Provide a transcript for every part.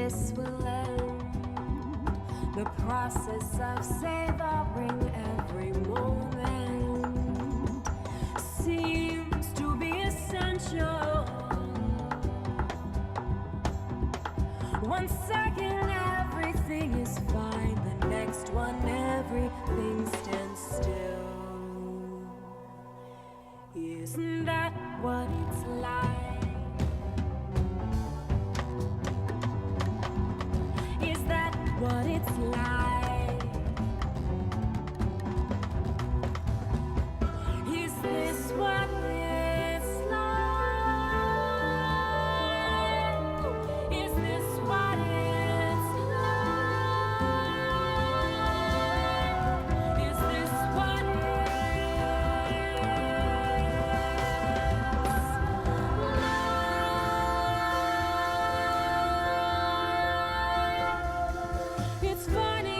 this will end. The process of savoring every moment seems to be essential. One second everything is fine, the next one everything stands still. Isn't that what it's like? Is that what it's like? Is this what it's like? Is this what it's like? Is this what it's funny.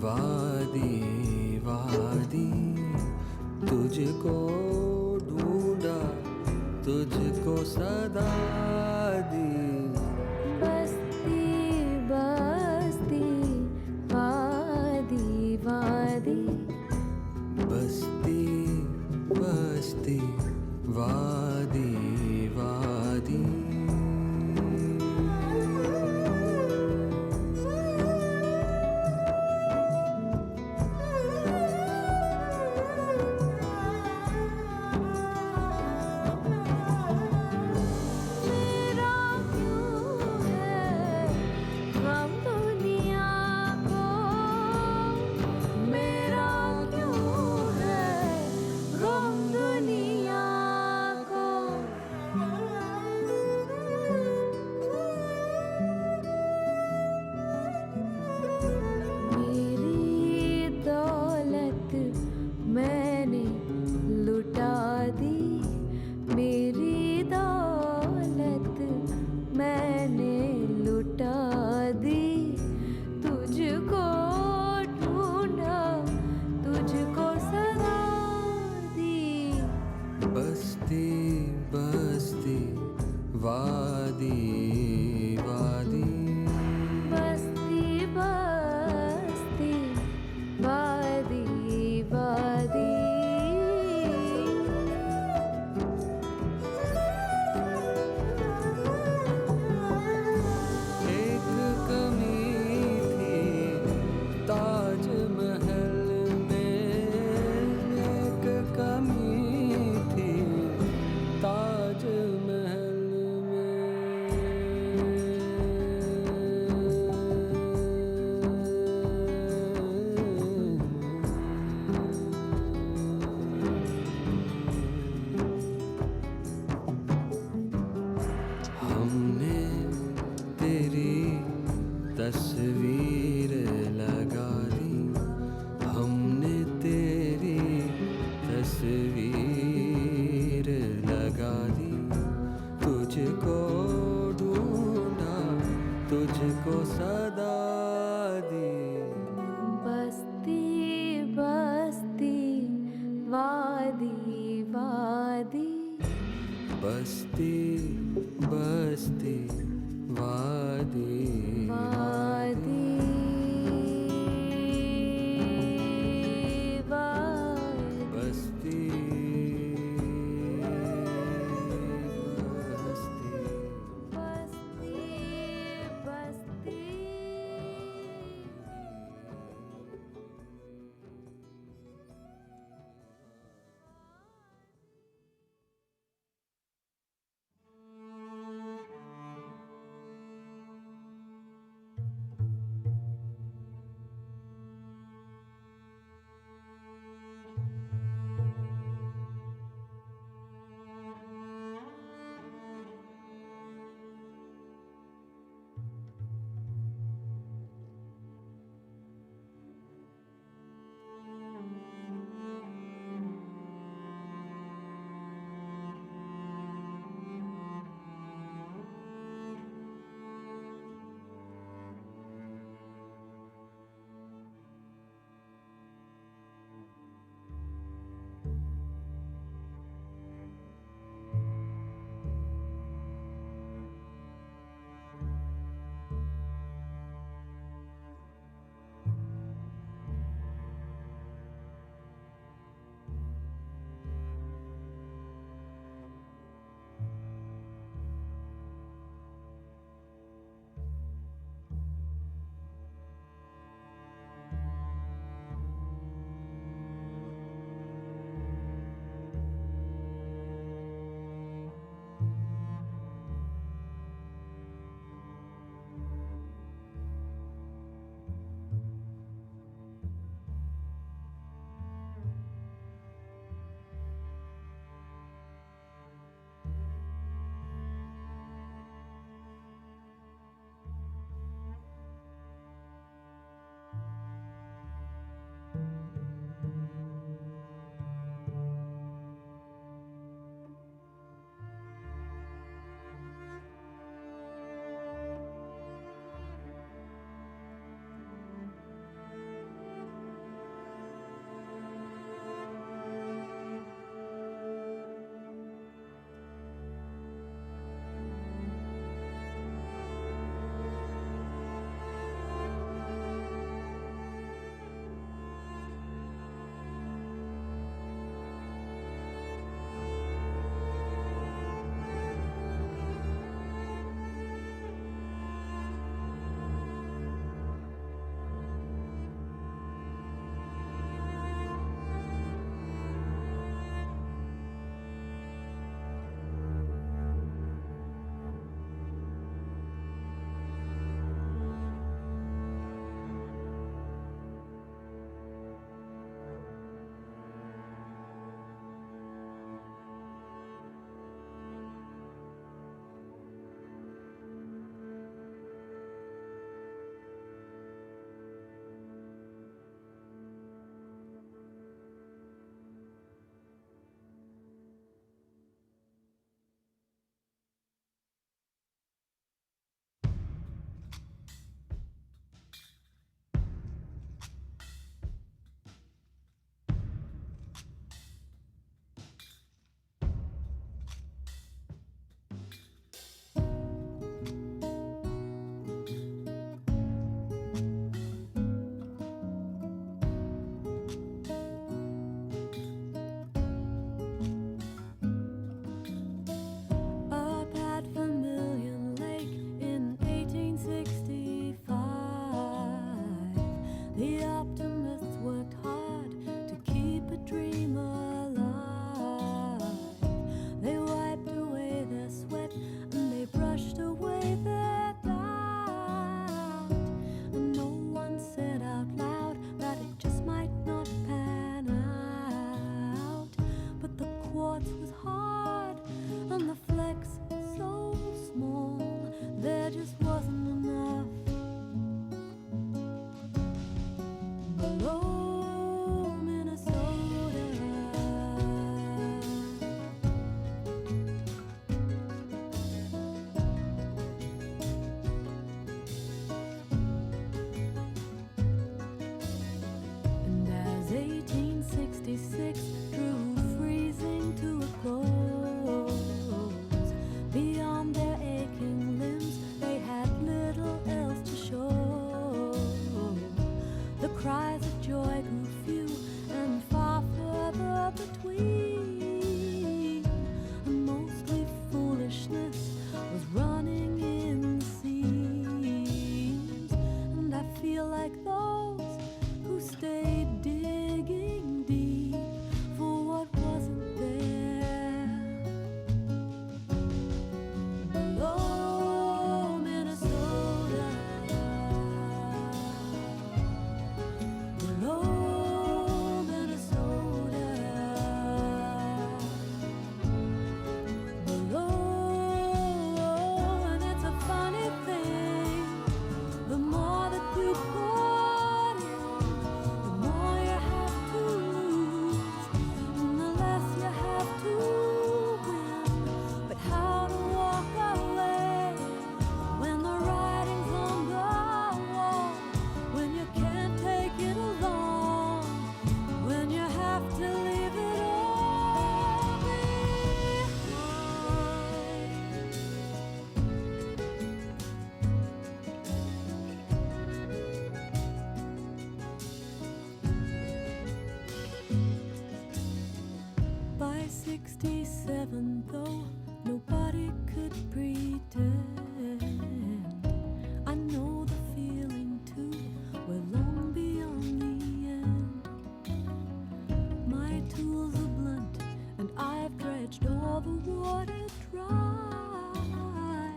वादी वादी, तुझको ढूंढा, तुझको सदा दी। बस्ती बस्ती वादी वादी, बस्ती बस्ती वादी वादी। मेरा क्यों है गम दुनिया को, मेरा क्यों है गम दुनिया को। मेरी दौलत मैंने लुटा दी, मेरी दौलत मैंने लुटा दी। तुझको ढूंढा, तुझको सदा दी। बस्ती बस्ती वादी वादी, बस्ती बस्ती वादी वादी। एक कमी थी ताजमहल में, एक कमी थी ताजमहल हमने तेरी तस्वीर लगा दी, हमने तेरी तस्वीर लगा दी। तुझको ढूंढा, तुझको सदा दी। बस्ती बस्ती वादी वादी, बस्ती बस्ती वादी वादी वादी। बस्ती बस्ती बस्ती बस्ती। joy grew few and far further between. And mostly foolishness was running in the seams. And I feel like those who stayed digging deep for what wasn't there. Below Minnesota, below Minnesota, below. And it's a funny thing, the more that you put in, the more you have to lose, and the less you have to win. But how to walk away when the writing's on the wall, when you can't take it along, when you have to leave it all behind. By 67, though, nobody could pretend. I know the feeling too, we're long beyond the end. My tools are blunt, and I've dredged all the water dry.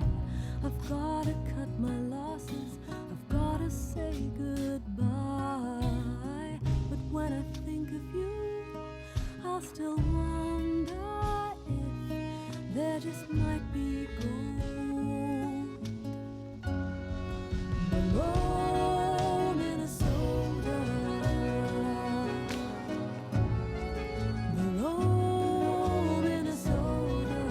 I've gotta cut my losses, I've gotta say goodbye. But when I think of you, I'll still wonder if there just might be gold below Minnesota, below Minnesota.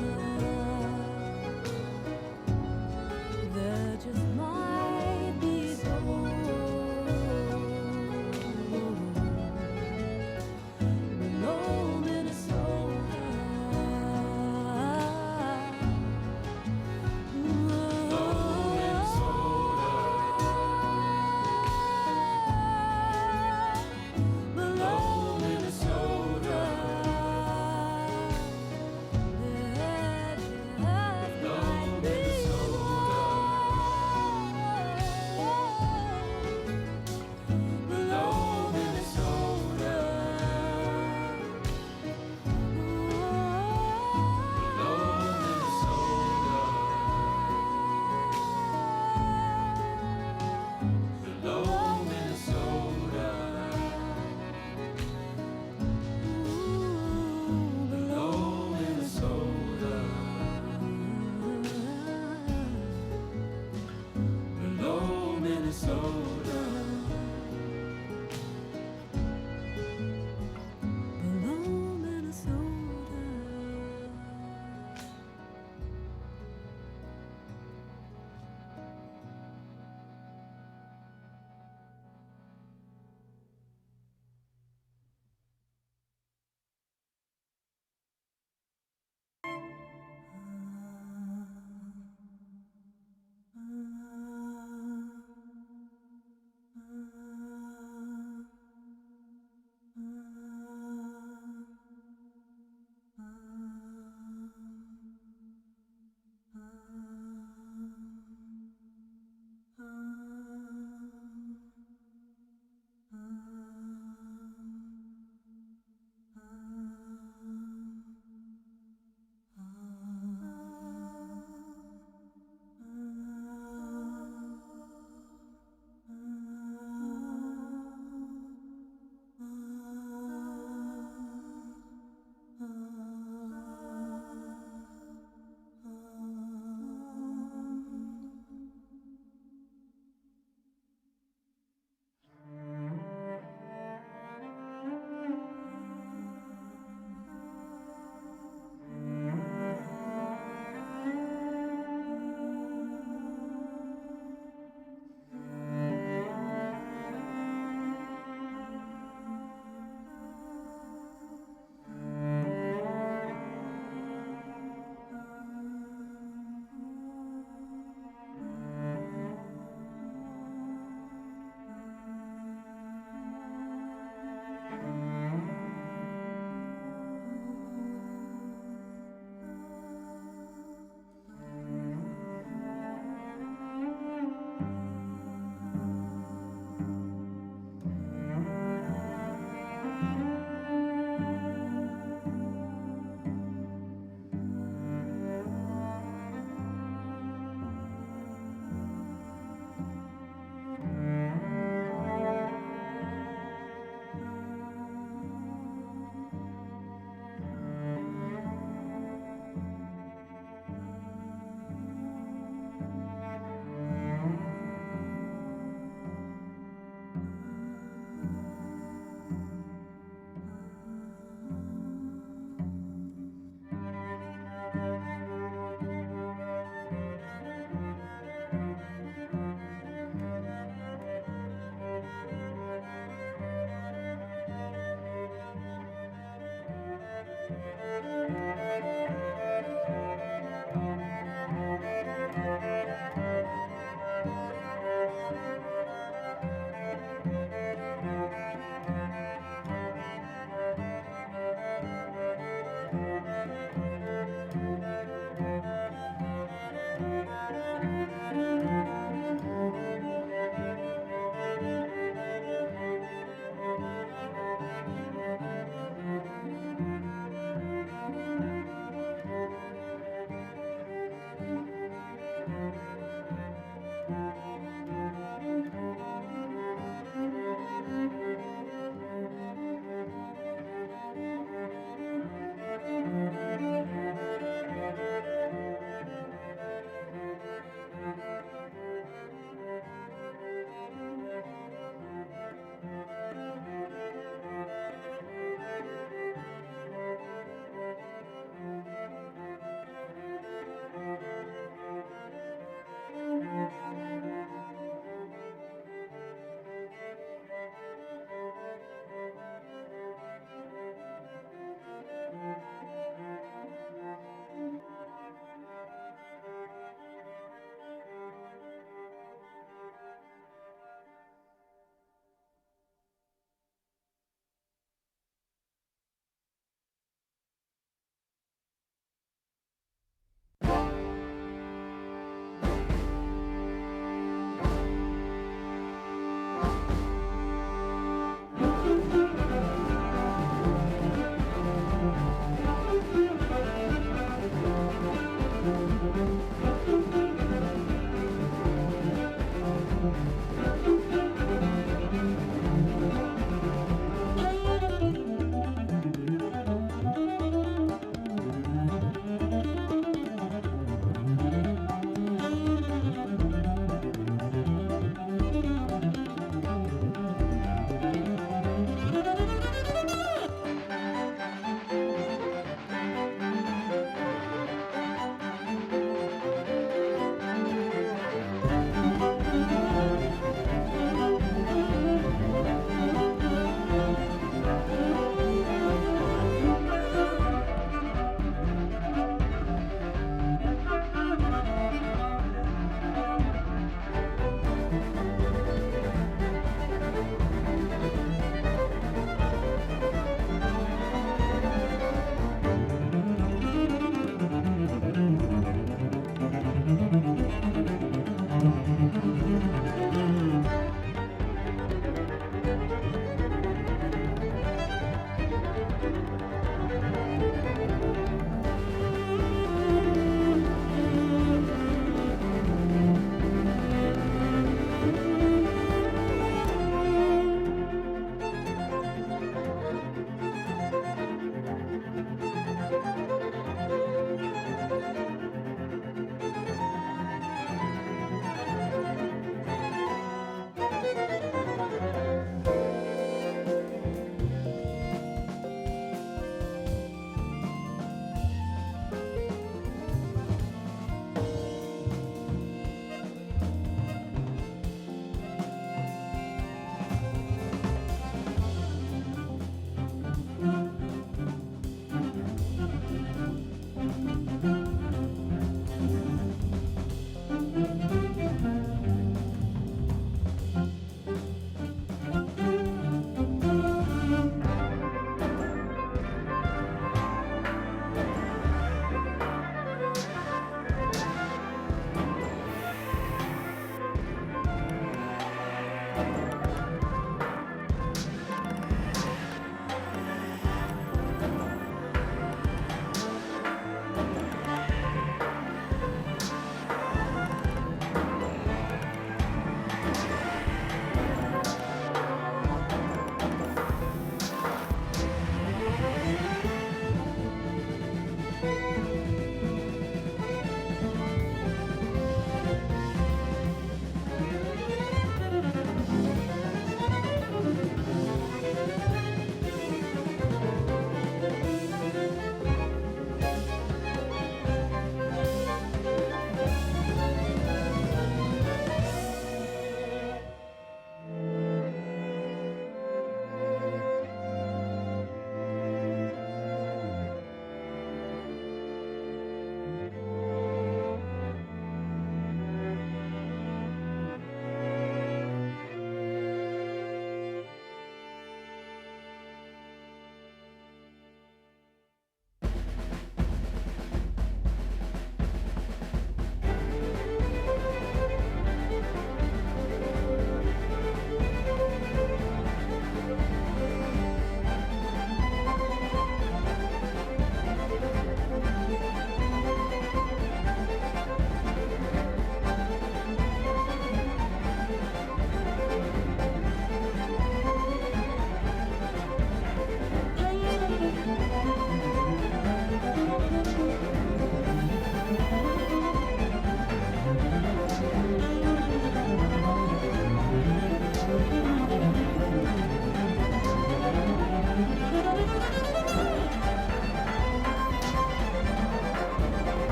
There just might be gold below Minnesota.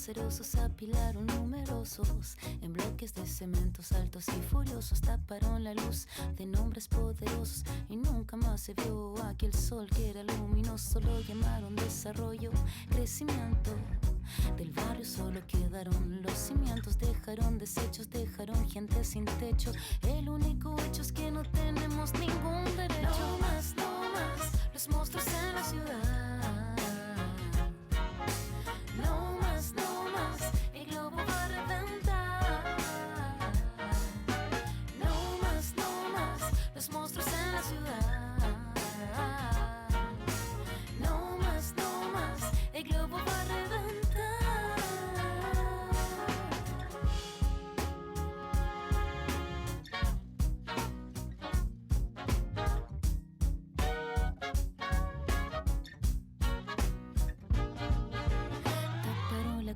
cerosos se apilaron numerosos en bloques de cementos altos y furiosos. Taparon la luz de nombres poderosos y nunca más se vio aquel sol que era luminoso. Lo llamaron desarrollo, crecimiento. Del barrio solo quedaron los cimientos, dejaron desechos, dejaron gente sin techo. El único hecho es que no tenemos ningún derecho. No más, los monstruos en la ciudad. No más, el globo va a reventar. No más, los monstruos en la ciudad. No más, el globo va a reventar.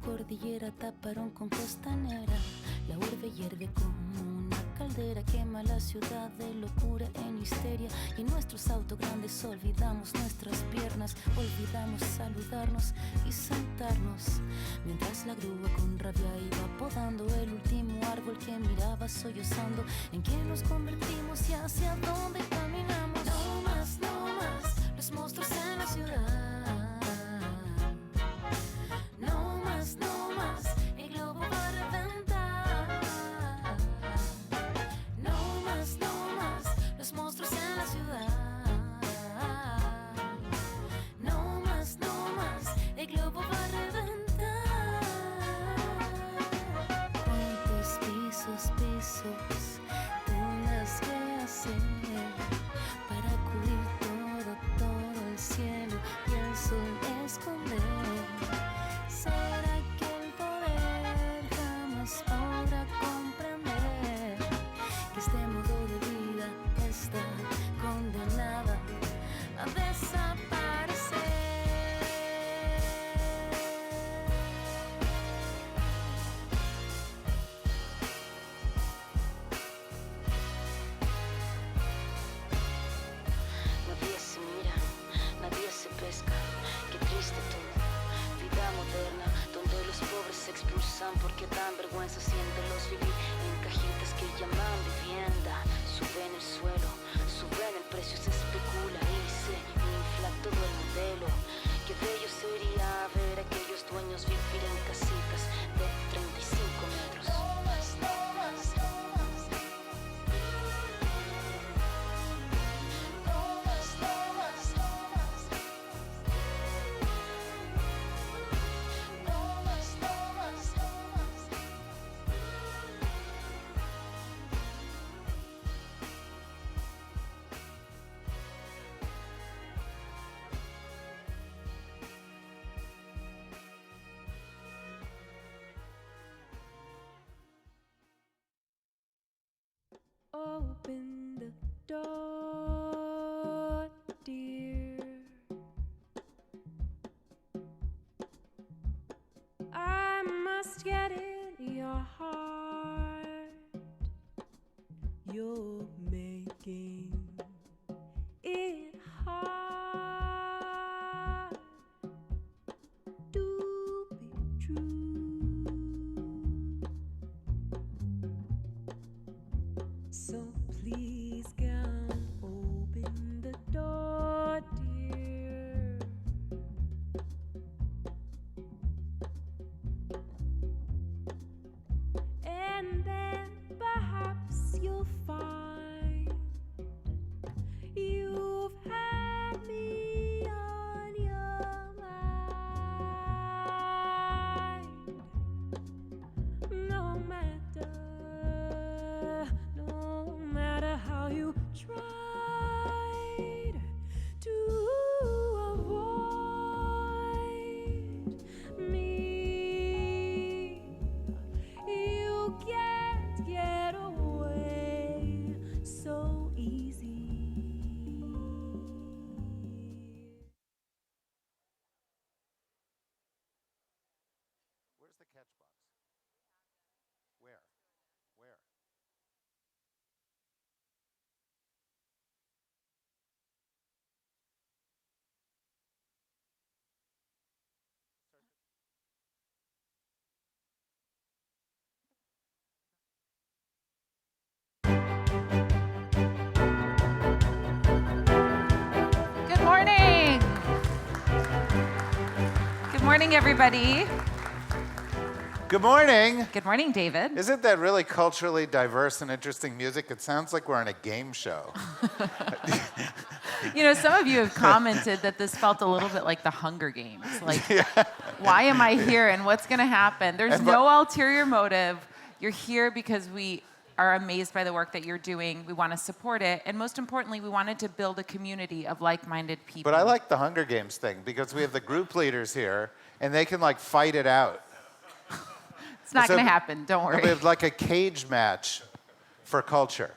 Cordillera taparon con costanera. La urbe hierve como una caldera, quema la ciudad de locura en histeria. Y en nuestros autos grandes olvidamos nuestras piernas, olvidamos saludarnos y sentarnos. Mientras la grúa con rabia iba podando el último árbol que miraba sollozando. ¿En qué nos convertimos y hacia dónde caminamos? No más, los monstruos en la ciudad. No más, el globo va a reventar. No más, los monstruos en la ciudad. No más, el globo va a reventar. Puentes, pisos, tendrás que hacer para cubrir todo el cielo y el sol esconder. ¿Será que el poder jamás podrá comprender que este modo de vida está condenada a desaparecer? Nadie se mira, nadie se pesca, qué triste todo. Vida moderna, donde los pobres se expulsan porque dan vergüenza, siéntelos vivir en cajitas que llaman vivienda. Suben el suelo, suben el precio, se especula y se infla todo el modelo. Qué bello sería ver a aquellos dueños vivir en casitas de 35 metros. Open the door, dear. I must get in your heart. You're making it hard to be true. So please come open the door, dear. And then perhaps you'll find you've had me on your mind. No matter how you tried to avoid me, you can't get away so easy. Where's the catch box? Where? Where? Start morning, everybody. Good morning. Good morning, David. Isn't that really culturally diverse and interesting music? It sounds like we're on a game show. You know, some of you have commented that this felt a little bit like the Hunger Games. Like, why am I here and what's going to happen? There's no ulterior motive. You're here because we are amazed by the work that you're doing. We want to support it. And most importantly, we wanted to build a community of like-minded people. But I like the Hunger Games thing because we have the group leaders here and they can like fight it out. It's not going to happen. Don't worry. We have like a cage match for culture.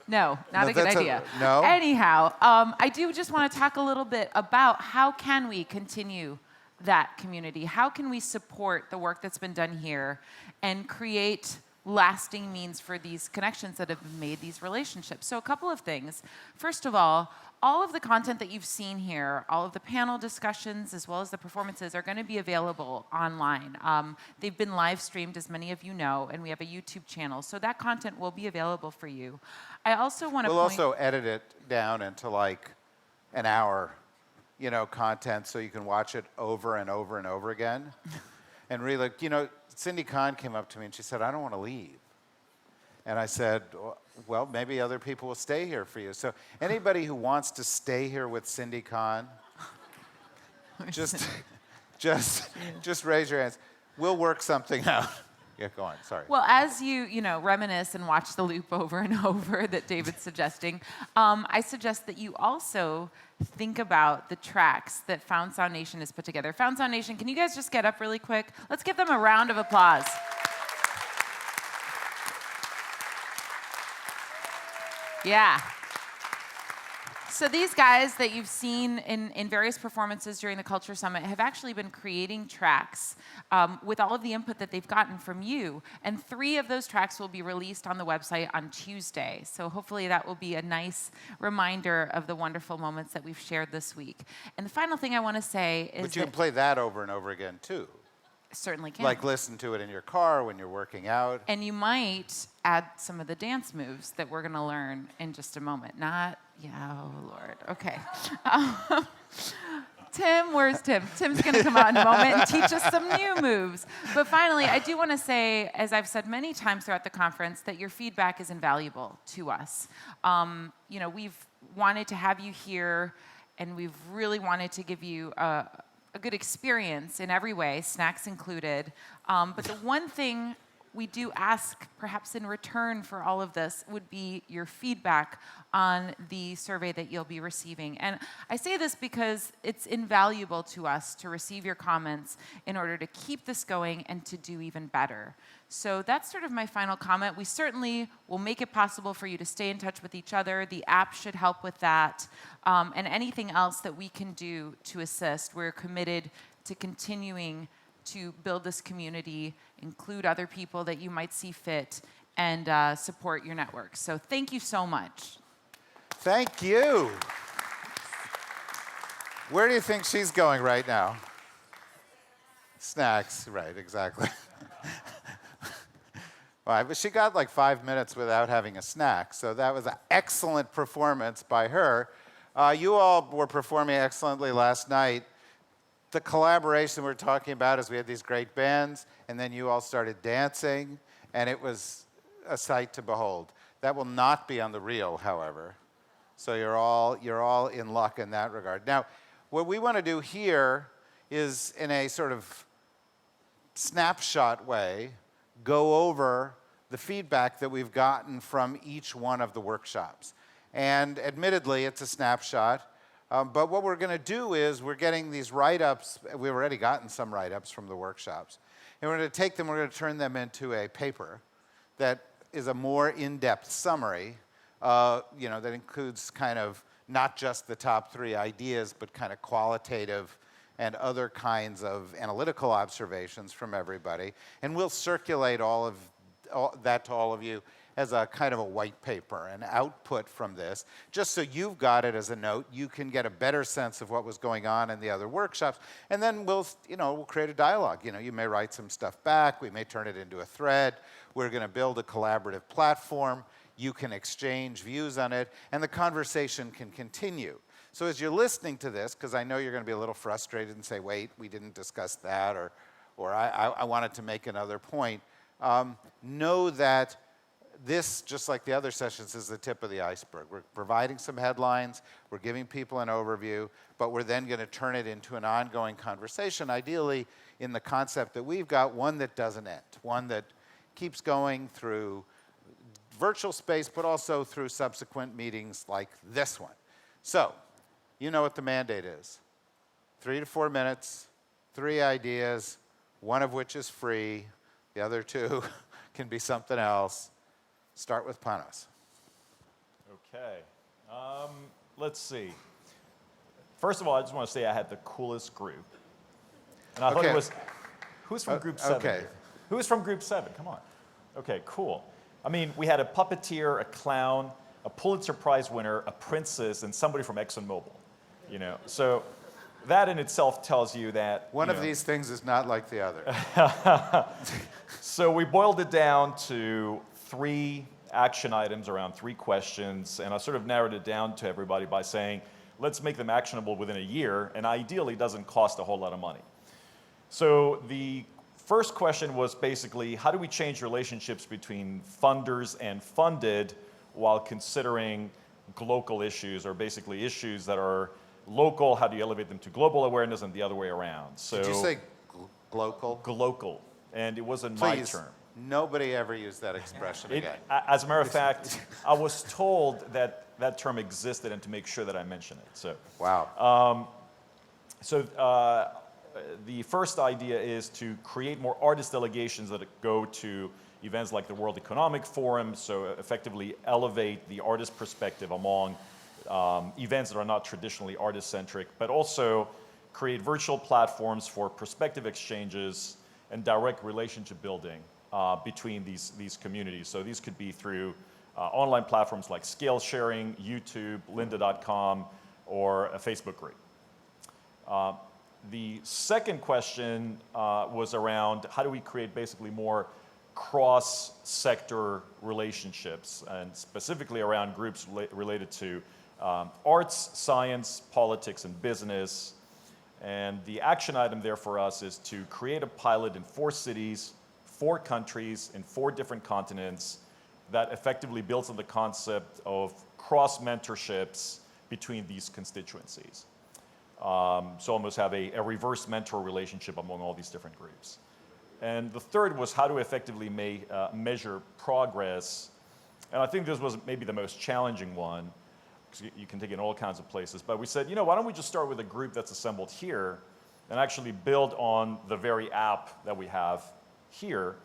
No, not a good idea. No? Anyhow, I do just want to talk a little bit about how can we continue that community? How can we support the work that's been done here and create lasting means for these connections that have made these relationships? So a couple of things. First of all of the content that you've seen here, all of the panel discussions as well as the performances are going to be available online. They've been live streamed, as many of you know, and we have a YouTube channel. So that content will be available for you. I also want to We'll also edit it down into like an hour, content so you can watch it over and over and over again. And really, Cindy Kahn came up to me and she said, I don't want to leave. And I said, well, maybe other people will stay here for you. So anybody who wants to stay here with Cindy Kahn, just raise your hands. We'll work something out. Yeah, go on, sorry. Well, as you reminisce and watch the loop over and over that David's suggesting, I suggest that you also think about the tracks that Found Sound Nation has put together. Found Sound Nation, can you guys just get up really quick? Let's give them a round of applause. Yeah. So these guys that you've seen in various performances during the Culture Summit have actually been creating tracks with all of the input that they've gotten from you. And 3 of those tracks will be released on the website on Tuesday. So hopefully that will be a nice reminder of the wonderful moments that we've shared this week. And the final thing I want to say is But you can play that over and over again, too. Certainly can. Like listen to it in your car when you're working out. And you might add some of the dance moves that we're going to learn in just a moment. Oh, Lord. Okay. Tim, where's Tim? Tim's going to come out in a moment and teach us some new moves. But finally, I do want to say, as I've said many times throughout the conference, that your feedback is invaluable to us. We've wanted to have you here, and we've really wanted to give you a good experience in every way, snacks included. But the one thing we do ask, perhaps in return for all of this, would be your feedback on the survey that you'll be receiving. And I say this because it's invaluable to us to receive your comments in order to keep this going and to do even better. So that's sort of my final comment. We certainly will make it possible for you to stay in touch with each other. The app should help with that. And anything else that we can do to assist, we're committed to continuing to build this community, include other people that you might see fit, and support your network. So thank you so much. Thank you. Where do you think she's going right now? Snacks, right, exactly. All right, but she got like 5 minutes without having a snack, so that was an excellent performance by her. You all were performing excellently last night. The collaboration we're talking about is we had these great bands, and then you all started dancing, and it was a sight to behold. That will not be on the reel, however. So you're all in luck in that regard. Now, what we want to do here is, in a sort of snapshot way, go over the feedback that we've gotten from each one of the workshops. And admittedly, it's a snapshot. But what we're going to do is we're getting these write-ups. We've already gotten some write-ups from the workshops. And we're going to take them, we're going to turn them into a paper that is a more in-depth summary, that includes kind of not just the top 3 ideas, but kind of qualitative and other kinds of analytical observations from everybody. And we'll circulate all that to all of you as a kind of a white paper, an output from this, just so you've got it as a note. You can get a better sense of what was going on in the other workshops, and then we'll create a dialogue. You may write some stuff back. We may turn it into a thread. We're going to build a collaborative platform. You can exchange views on it, and the conversation can continue. So as you're listening to this, because I know you're going to be a little frustrated and say, wait, we didn't discuss that, or I wanted to make another point, know that this, just like the other sessions, is the tip of the iceberg. We're providing some headlines, we're giving people an overview, but we're then going to turn it into an ongoing conversation, ideally in the concept that we've got, one that doesn't end, one that keeps going through virtual space, but also through subsequent meetings like this one. So, you know what the mandate is. 3 to 4 minutes, 3 ideas, one of which is free, the other 2 can be something else. Start with Panos. Okay. Let's see. First of all, I just want to say I had the coolest group. And I thought it was, who's from group 7? Okay. Here? Who is from group 7? Come on. Okay, cool. I mean, we had a puppeteer, a clown, a Pulitzer Prize winner, a princess, and somebody from ExxonMobil. You know, so that in itself tells you that One of these things is not like the other. So we boiled it down to 3 action items around 3 questions, and I sort of narrowed it down to everybody by saying, let's make them actionable within a year, and ideally doesn't cost a whole lot of money. So the first question was basically, how do we change relationships between funders and funded while considering local issues, or basically issues that are local, how do you elevate them to global awareness, and the other way around? So Did you say glocal? Glocal, and it wasn't my Please, term. nobody ever used that expression again. As a matter of fact, I was told that that term existed and to make sure that I mention it. So, Wow. The first idea is to create more artist delegations that go to events like the World Economic Forum, so effectively elevate the artist perspective among events that are not traditionally artist-centric, but also create virtual platforms for perspective exchanges and direct relationship building between these communities. So these could be through online platforms like scale sharing, YouTube, lynda.com, or a Facebook group. The second question was around how do we create basically more cross-sector relationships, and specifically around groups related to arts, science, politics, and business. And the action item there for us is to create a pilot in 4 cities, 4 countries, in 4 different continents that effectively builds on the concept of cross-mentorships between these constituencies. So almost have a reverse mentor relationship among all these different groups. And the third was how to effectively measure progress. And I think this was maybe the most challenging one, because you can take it in all kinds of places. But we said, why don't we just start with a group that's assembled here and actually build on the very app that we have here.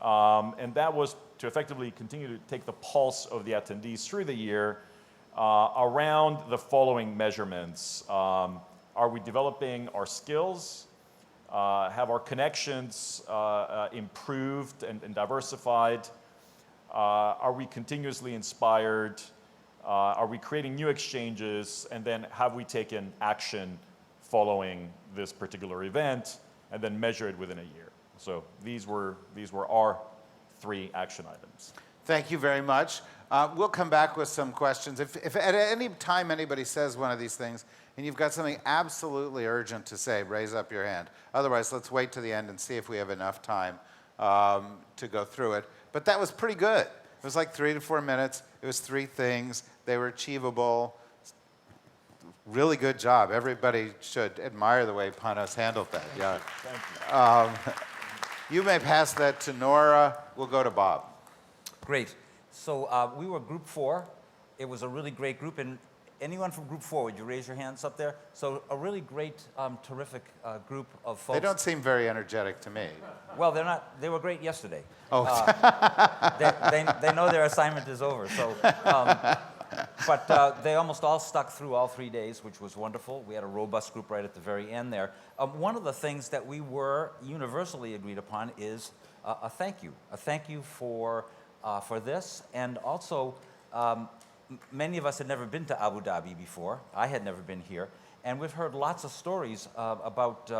And that was to effectively continue to take the pulse of the attendees through the year around the following measurements. Are we developing our skills? Have our connections improved and diversified? Are we continuously inspired? Are we creating new exchanges? And then have we taken action following this particular event, and then measure it within a year? So these were our 3 action items. Thank you very much. We'll come back with some questions. If at any time anybody says one of these things and you've got something absolutely urgent to say, raise up your hand. Otherwise, let's wait to the end and see if we have enough time to go through it. But that was pretty good. It was like 3 to 4 minutes. It was 3 things. They were achievable. Really good job. Everybody should admire the way Panos handled that. Yeah. Thank you. You may pass that to Nora. We'll go to Bob. Great. So we were group 4. It was a really great group. And anyone from group 4, would you raise your hands up there? So a really great, terrific group of folks. They don't seem very energetic to me. Well, they're not. They were great yesterday. Oh. They know their assignment is over. So, but they almost all stuck through all 3 days, which was wonderful. We had a robust group right at the very end there. One of the things that we were universally agreed upon is a thank you. A thank you for this, and also many of us had never been to Abu Dhabi before. I had never been here, and we've heard lots of stories about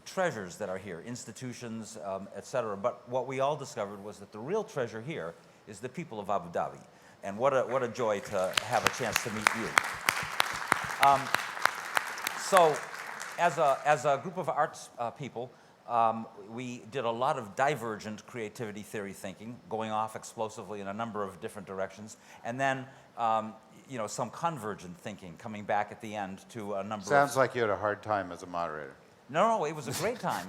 treasures that are here, institutions, etc. But what we all discovered was that the real treasure here is the people of Abu Dhabi, and what a joy to have a chance to meet you. So, as a group of arts people, we did a lot of divergent creativity theory thinking, going off explosively in a number of different directions, and then some convergent thinking, coming back at the end to a number Sounds like you had a hard time as a moderator. No, it was a great time.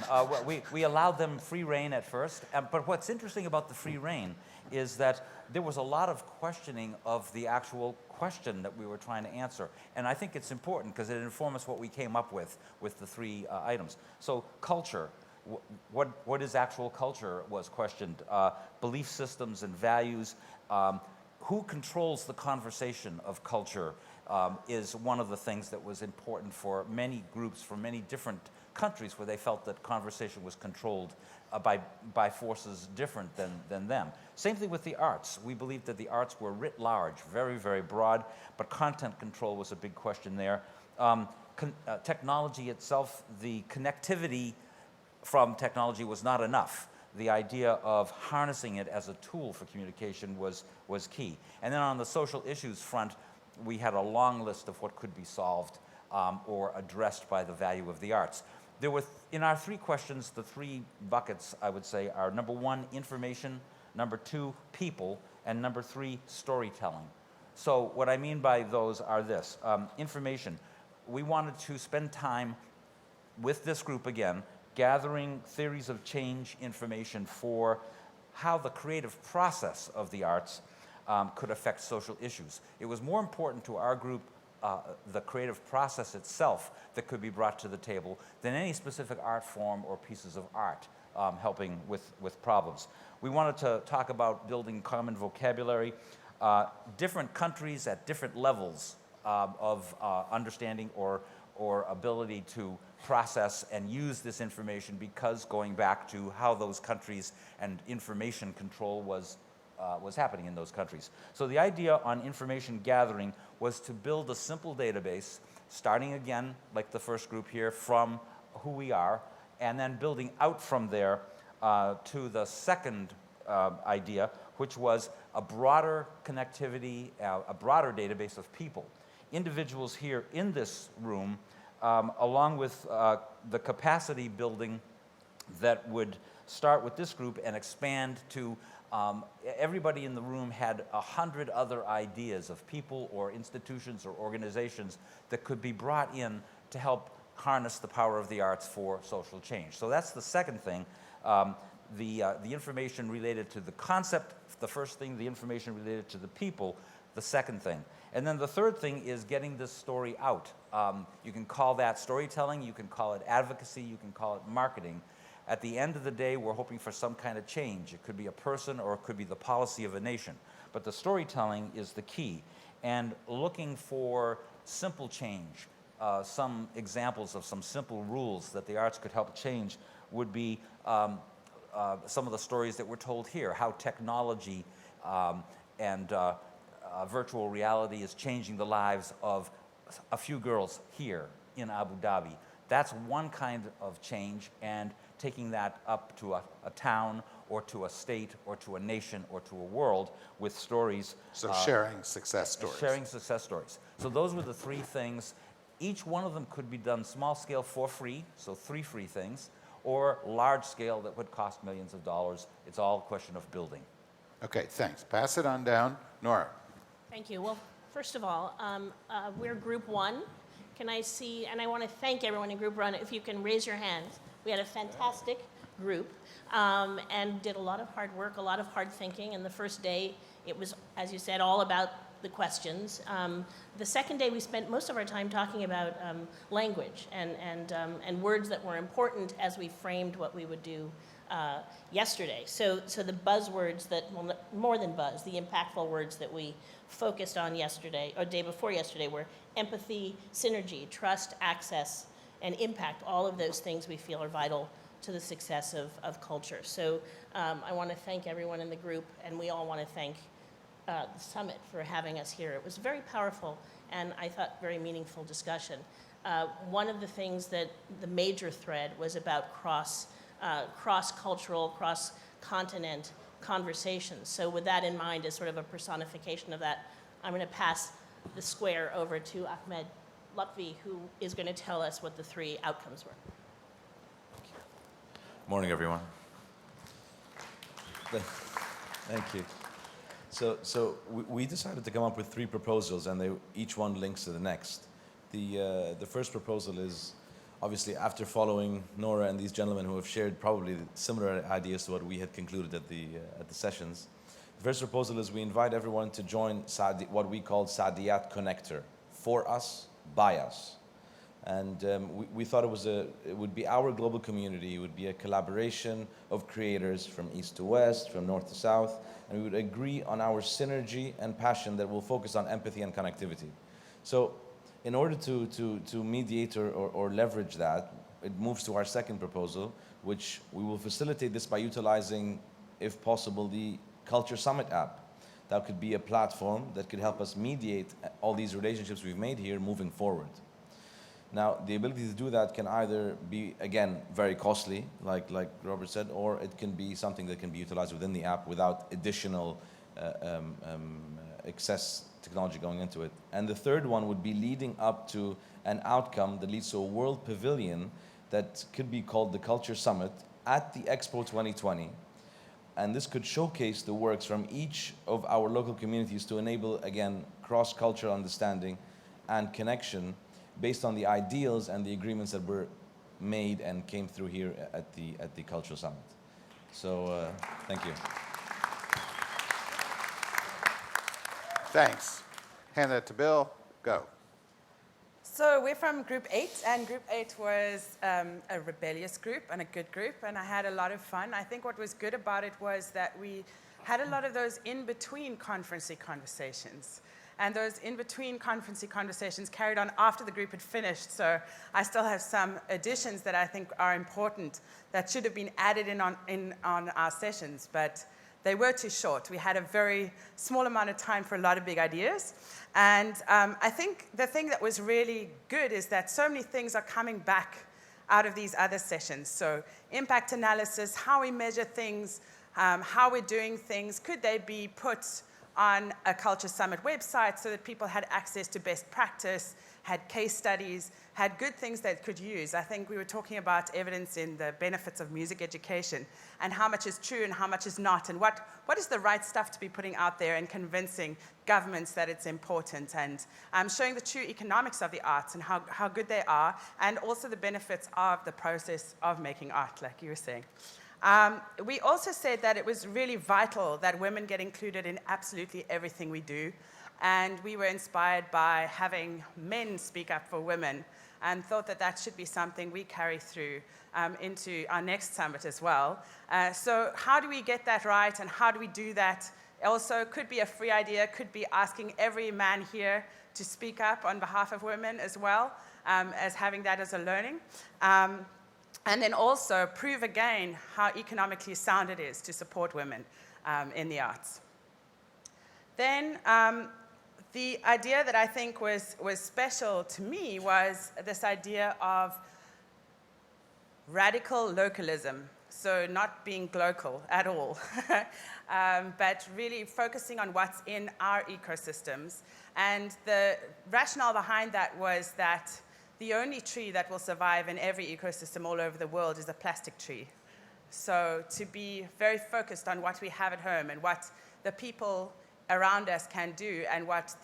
We allowed them free reign at first, but what's interesting about the free reign is that there was a lot of questioning of the actual question that we were trying to answer. And I think it's important because it informs what we came up with the three items. So culture, what is actual culture was questioned. Belief systems and values. Who controls the conversation of culture is one of the things that was important for many groups from many different countries where they felt that conversation was controlled by forces different than them. Same thing with the arts. We believed that the arts were writ large, very, very broad, but content control was a big question there. Technology itself, the connectivity from technology was not enough. The idea of harnessing it as a tool for communication was key. And then on the social issues front, we had a long list of what could be solved or addressed by the value of the arts. There were, in our three questions, the three buckets, I would say, are number one, information, number two, people, and number three, storytelling. So what I mean by those are this. Information. We wanted to spend time with this group again, gathering theories of change information for how the creative process of the arts could affect social issues. It was more important to our group the creative process itself that could be brought to the table than any specific art form or pieces of art helping with problems. We wanted to talk about building common vocabulary, different countries at different levels of understanding or ability to process and use this information, because going back to how those countries and information control was happening in those countries. So the idea on information gathering was to build a simple database, starting again, like the first group here, from who we are, and then building out from there to the second idea, which was a broader connectivity, a broader database of people. Individuals here in this room, along with the capacity building that would start with this group and expand to everybody in the room had 100 other ideas of people or institutions or organizations that could be brought in to help harness the power of the arts for social change. So that's the second thing. The information related to the concept, the first thing, the information related to the people, the second thing. And then the third thing is getting this story out. You can call that storytelling, you can call it advocacy, you can call it marketing. At the end of the day, we're hoping for some kind of change. It could be a person or it could be the policy of a nation. But the storytelling is the key. And looking for simple change, some examples of some simple rules that the arts could help change would be some of the stories that were told here, how technology and virtual reality is changing the lives of a few girls here in Abu Dhabi. That's one kind of change, and taking that up to a town or to a state or to a nation or to a world with stories. So sharing success stories. Sharing success stories. So those were the three things. Each one of them could be done small scale for free, so 3 free things, or large scale that would cost millions of dollars. It's all a question of building. Okay, thanks. Pass it on down. Nora. Thank you. Well, first of all, we're Group 1. Can I see, and I want to thank everyone in Group 1, if you can raise your hands. We had a fantastic group and did a lot of hard work, a lot of hard thinking. And the first day, it was, as you said, all about the questions. The second day, we spent most of our time talking about language and words that were important as we framed what we would do yesterday. So the buzzwords that, well, more than buzz, the impactful words that we focused on yesterday, or day before yesterday, were empathy, synergy, trust, access, and impact. All of those things we feel are vital to the success of culture. So I want to thank everyone in the group, and we all want to thank the summit for having us here. It was very powerful, and I thought very meaningful discussion. One of the things that the major thread was about cross-cultural, cross-continent conversations. So with that in mind, as sort of a personification of that, I'm going to pass the square over to Ahmed Lutfi, who is going to tell us what the 3 outcomes were. Morning, everyone. Thank you. So we decided to come up with 3 proposals, and each one links to the next. The first proposal is, obviously, after following Nora and these gentlemen who have shared probably similar ideas to what we had concluded at the sessions. The first proposal is we invite everyone to join what we call Saadiyat Connector, for us, by us. And we thought it would be our global community. It would be a collaboration of creators from east to west, from north to south, and we would agree on our synergy and passion that will focus on empathy and connectivity. So in order to mediate or leverage that, it moves to our second proposal, which we will facilitate this by utilizing, if possible, the CultureSummit app. That could be a platform that could help us mediate all these relationships we've made here moving forward. Now, the ability to do that can either be, again, very costly, like Robert said, or it can be something that can be utilized within the app without additional excess technology going into it. And the third one would be leading up to an outcome that leads to a world pavilion that could be called the CultureSummit at the Expo 2020. And this could showcase the works from each of our local communities to enable, again, cross-cultural understanding and connection based on the ideals and the agreements that were made and came through here at the Cultural Summit. So, thank you. Thanks. Hand that to Bill. Go. So we're from Group 8, and Group 8 was a rebellious group and a good group, and I had a lot of fun. I think what was good about it was that we had a lot of those in-between conferencey conversations. And those in-between conferencey conversations carried on after the group had finished, so I still have some additions that I think are important that should have been added in on our sessions, but they were too short. We had a very small amount of time for a lot of big ideas. And I think the thing that was really good is that so many things are coming back out of these other sessions. So impact analysis, how we measure things, how we're doing things, could they be put on a CultureSummit website so that people had access to best practice, had case studies, had good things they could use. I think we were talking about evidence in the benefits of music education and how much is true and how much is not, and what is the right stuff to be putting out there and convincing governments that it's important, and showing the true economics of the arts and how good they are, and also the benefits of the process of making art, like you were saying. We also said that it was really vital that women get included in absolutely everything we do. And we were inspired by having men speak up for women and thought that that should be something we carry through into our next summit as well. So how do we get that right, and how do we do that? Also, could be a free idea, could be asking every man here to speak up on behalf of women as well, as having that as a learning. And then also prove again how economically sound it is to support women in the arts. Then the idea that I think was special to me was this idea of radical localism. So not being glocal at all, but really focusing on what's in our ecosystems. And the rationale behind that was that the only tree that will survive in every ecosystem all over the world is a plastic tree. So to be very focused on what we have at home and what the people around us can do, and what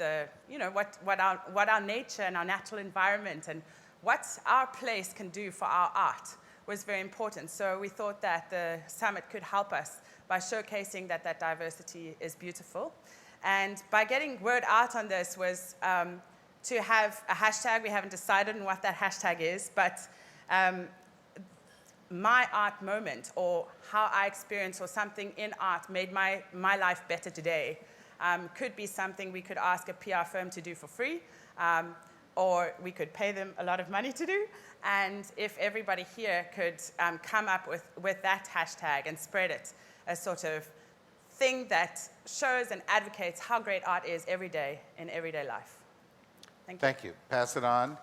our nature and our natural environment and what our place can do for our art was very important. So we thought that the summit could help us by showcasing that diversity is beautiful. And by getting word out on this was to have a hashtag. We haven't decided on what that hashtag is, but my art moment, or how I experienced, or something in art made my life better today, could be something we could ask a PR firm to do for free, or we could pay them a lot of money to do. And if everybody here could come up with that hashtag and spread it, a sort of thing that shows and advocates how great art is every day in everyday life. Thank you. Pass it on.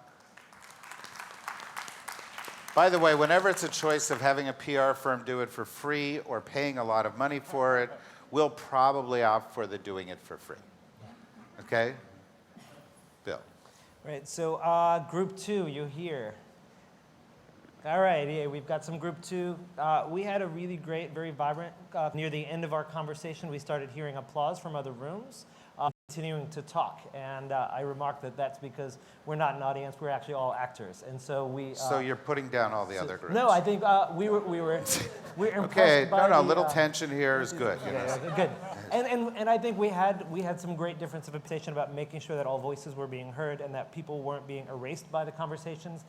By the way, whenever it's a choice of having a PR firm do it for free or paying a lot of money for it, we'll probably opt for the doing it for free. Okay? Bill. Right, so group 2, you're here. All right, yeah, we've got some group 2. We had a really great, very vibrant, near the end of our conversation, we started hearing applause from other rooms, continuing to talk. And I remarked that that's because we're not an audience, we're actually all actors. And so we... So you're putting down all the other groups? No, I think we're impressed okay, by no, the, little tension here is good. You know? Yeah, good. And I think we had some great difference of opinion about making sure that all voices were being heard and that people weren't being erased by the conversations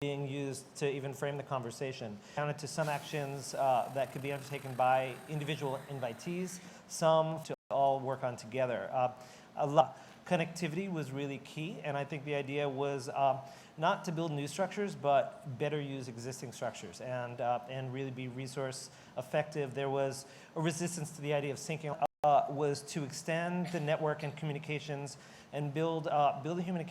being used to even frame the conversation. Down to some actions that could be undertaken by individual invitees, some to all work on together. A lot. Connectivity was really key, and I think the idea was not to build new structures, but better use existing structures and really be resource effective. There was a resistance to the idea of syncing, was to extend the network and communications and build the human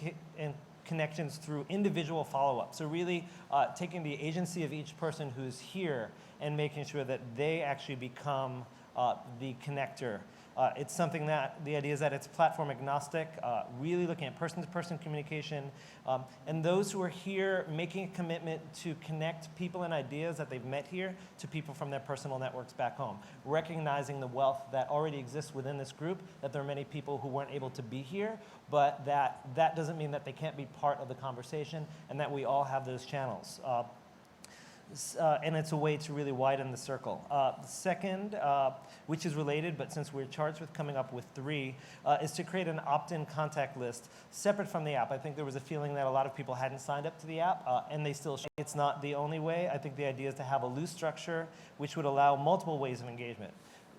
connections through individual follow-up. So really taking the agency of each person who's here and making sure that they actually become the connector. It's something that the idea is that it's platform agnostic, really looking at person-to-person communication, and those who are here making a commitment to connect people and ideas that they've met here to people from their personal networks back home, recognizing the wealth that already exists within this group, that there are many people who weren't able to be here, but that doesn't mean that they can't be part of the conversation, and that we all have those channels. And it's a way to really widen the circle. The second, which is related, but since we're charged with coming up with 3, is to create an opt-in contact list separate from the app. I think there was a feeling that a lot of people hadn't signed up to the app, and they still should. It's not the only way. I think the idea is to have a loose structure which would allow multiple ways of engagement.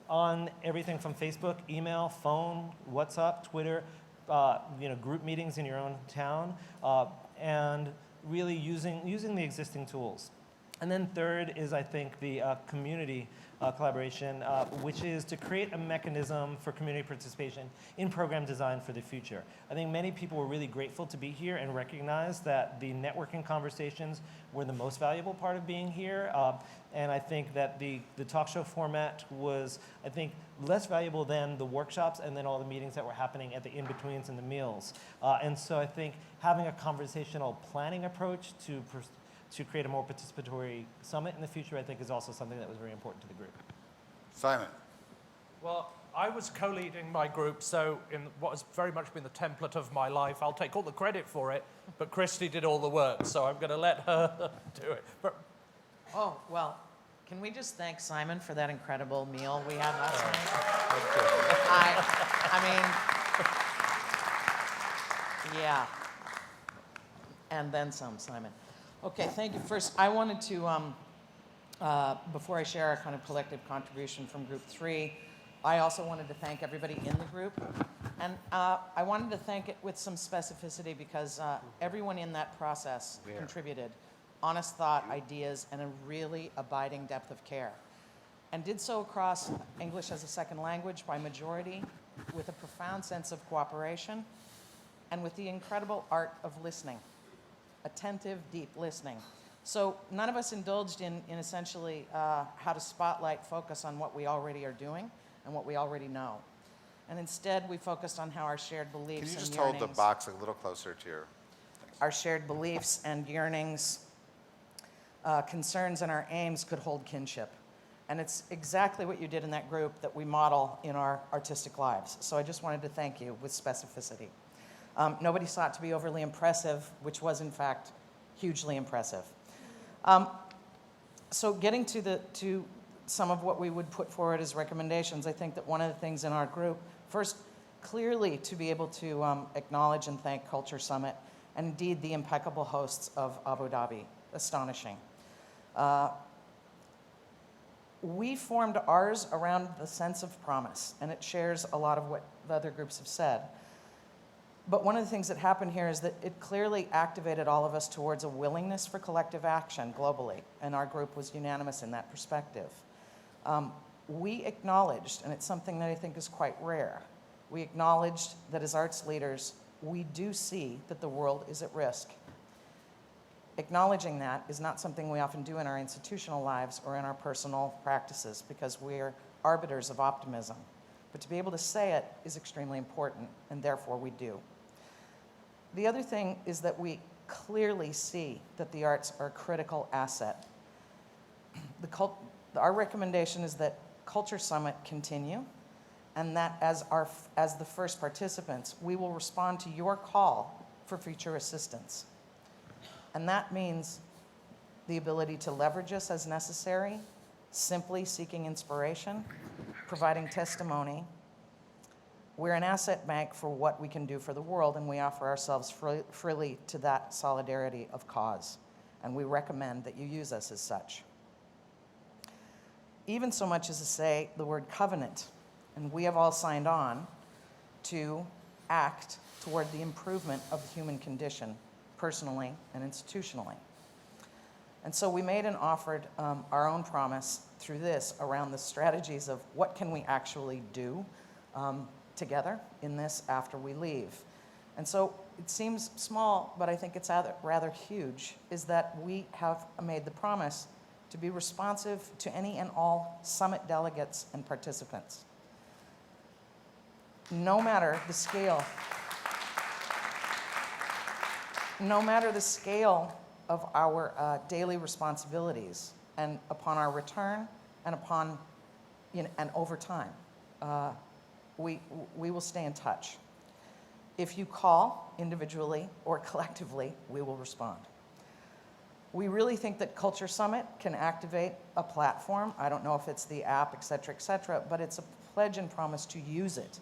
On everything from Facebook, email, phone, WhatsApp, Twitter, group meetings in your own town, and really using the existing tools. And then third is, I think, the community collaboration, which is to create a mechanism for community participation in program design for the future. I think many people were really grateful to be here and recognize that the networking conversations were the most valuable part of being here. And I think that the talk show format was, I think, less valuable than the workshops and then all the meetings that were happening at the in-betweens and the meals. And so I think having a conversational planning approach to create a more participatory summit in the future, I think, is also something that was very important to the group. Simon. Well, I was co-leading my group, so in what has very much been the template of my life, I'll take all the credit for it, but Christy did all the work, so I'm going to let her do it. But oh, well, can we just thank Simon for that incredible meal we had last night? I mean, yeah. And then some, Simon. Okay, thank you. First, I wanted to, before I share our kind of collective contribution from Group 3, I also wanted to thank everybody in the group. And I wanted to thank it with some specificity because everyone in that process contributed honest thought, ideas, and a really abiding depth of care. And did so across English as a second language by majority, with a profound sense of cooperation, and with the incredible art of listening. Attentive, deep listening. So none of us indulged in essentially how to spotlight focus on what we already are doing and what we already know. And instead, we focused on how our shared beliefs and yearnings... Can you just hold the box a little closer to your... Our shared beliefs and yearnings, concerns, and our aims could hold kinship. And it's exactly what you did in that group that we model in our artistic lives. So I just wanted to thank you with specificity. Nobody sought to be overly impressive, which was, in fact, hugely impressive. So getting to some of what we would put forward as recommendations, I think that one of the things in our group, first, clearly to be able to acknowledge and thank CultureSummit, and indeed the impeccable hosts of Abu Dhabi. Astonishing. We formed ours around the sense of promise, and it shares a lot of what the other groups have said. But one of the things that happened here is that it clearly activated all of us towards a willingness for collective action globally, and our group was unanimous in that perspective. We acknowledged, and it's something that I think is quite rare, we acknowledged that as arts leaders, we do see that the world is at risk. Acknowledging that is not something we often do in our institutional lives or in our personal practices because we're arbiters of optimism. But to be able to say it is extremely important, and therefore we do. The other thing is that we clearly see that the arts are a critical asset. Our recommendation is that Culture Summit continue, and that as the first participants, we will respond to your call for future assistance. And that means the ability to leverage us as necessary, simply seeking inspiration, providing testimony. We're an asset bank for what we can do for the world, and we offer ourselves freely to that solidarity of cause. And we recommend that you use us as such. Even so much as to say the word covenant, and we have all signed on to act toward the improvement of the human condition, personally and institutionally. And so we made and offered our own promise through this around the strategies of what can we actually do together in this after we leave. And so it seems small, but I think it's rather huge, is that we have made the promise to be responsive to any and all summit delegates and participants. No matter the scale of our daily responsibilities, and upon our return, and upon, and over time, we will stay in touch. If you call individually or collectively, we will respond. We really think that Culture Summit can activate a platform. I don't know if it's the app, et cetera, but it's a pledge and promise to use it.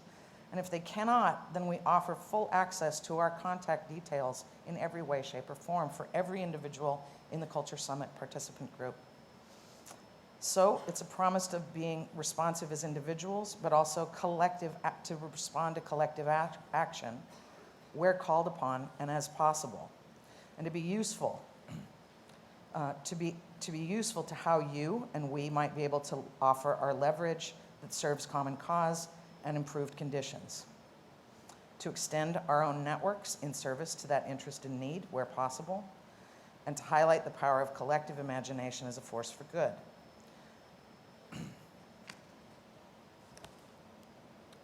And if they cannot, then we offer full access to our contact details in every way, shape, or form for every individual in the Culture Summit participant group. So it's a promise of being responsive as individuals, but also to respond to collective action where called upon and as possible. And to be useful, to be useful to how you and we might be able to offer our leverage that serves common cause and improved conditions. To extend our own networks in service to that interest and need where possible, and to highlight the power of collective imagination as a force for good.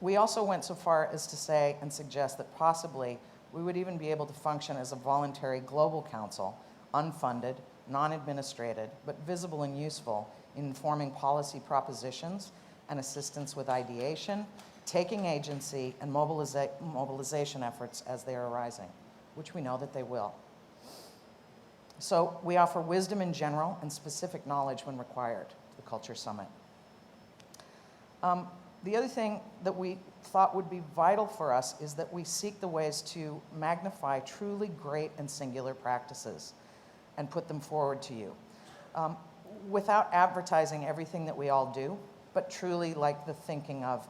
We also went so far as to say and suggest that possibly we would even be able to function as a voluntary global council, unfunded, non-administrated, but visible and useful in informing policy propositions and assistance with ideation, taking agency, and mobilization efforts as they are arising, which we know that they will. So we offer wisdom in general and specific knowledge when required to the Culture Summit. The other thing that we thought would be vital for us is that we seek the ways to magnify truly great and singular practices and put them forward to you. Without advertising everything that we all do, but truly like the thinking of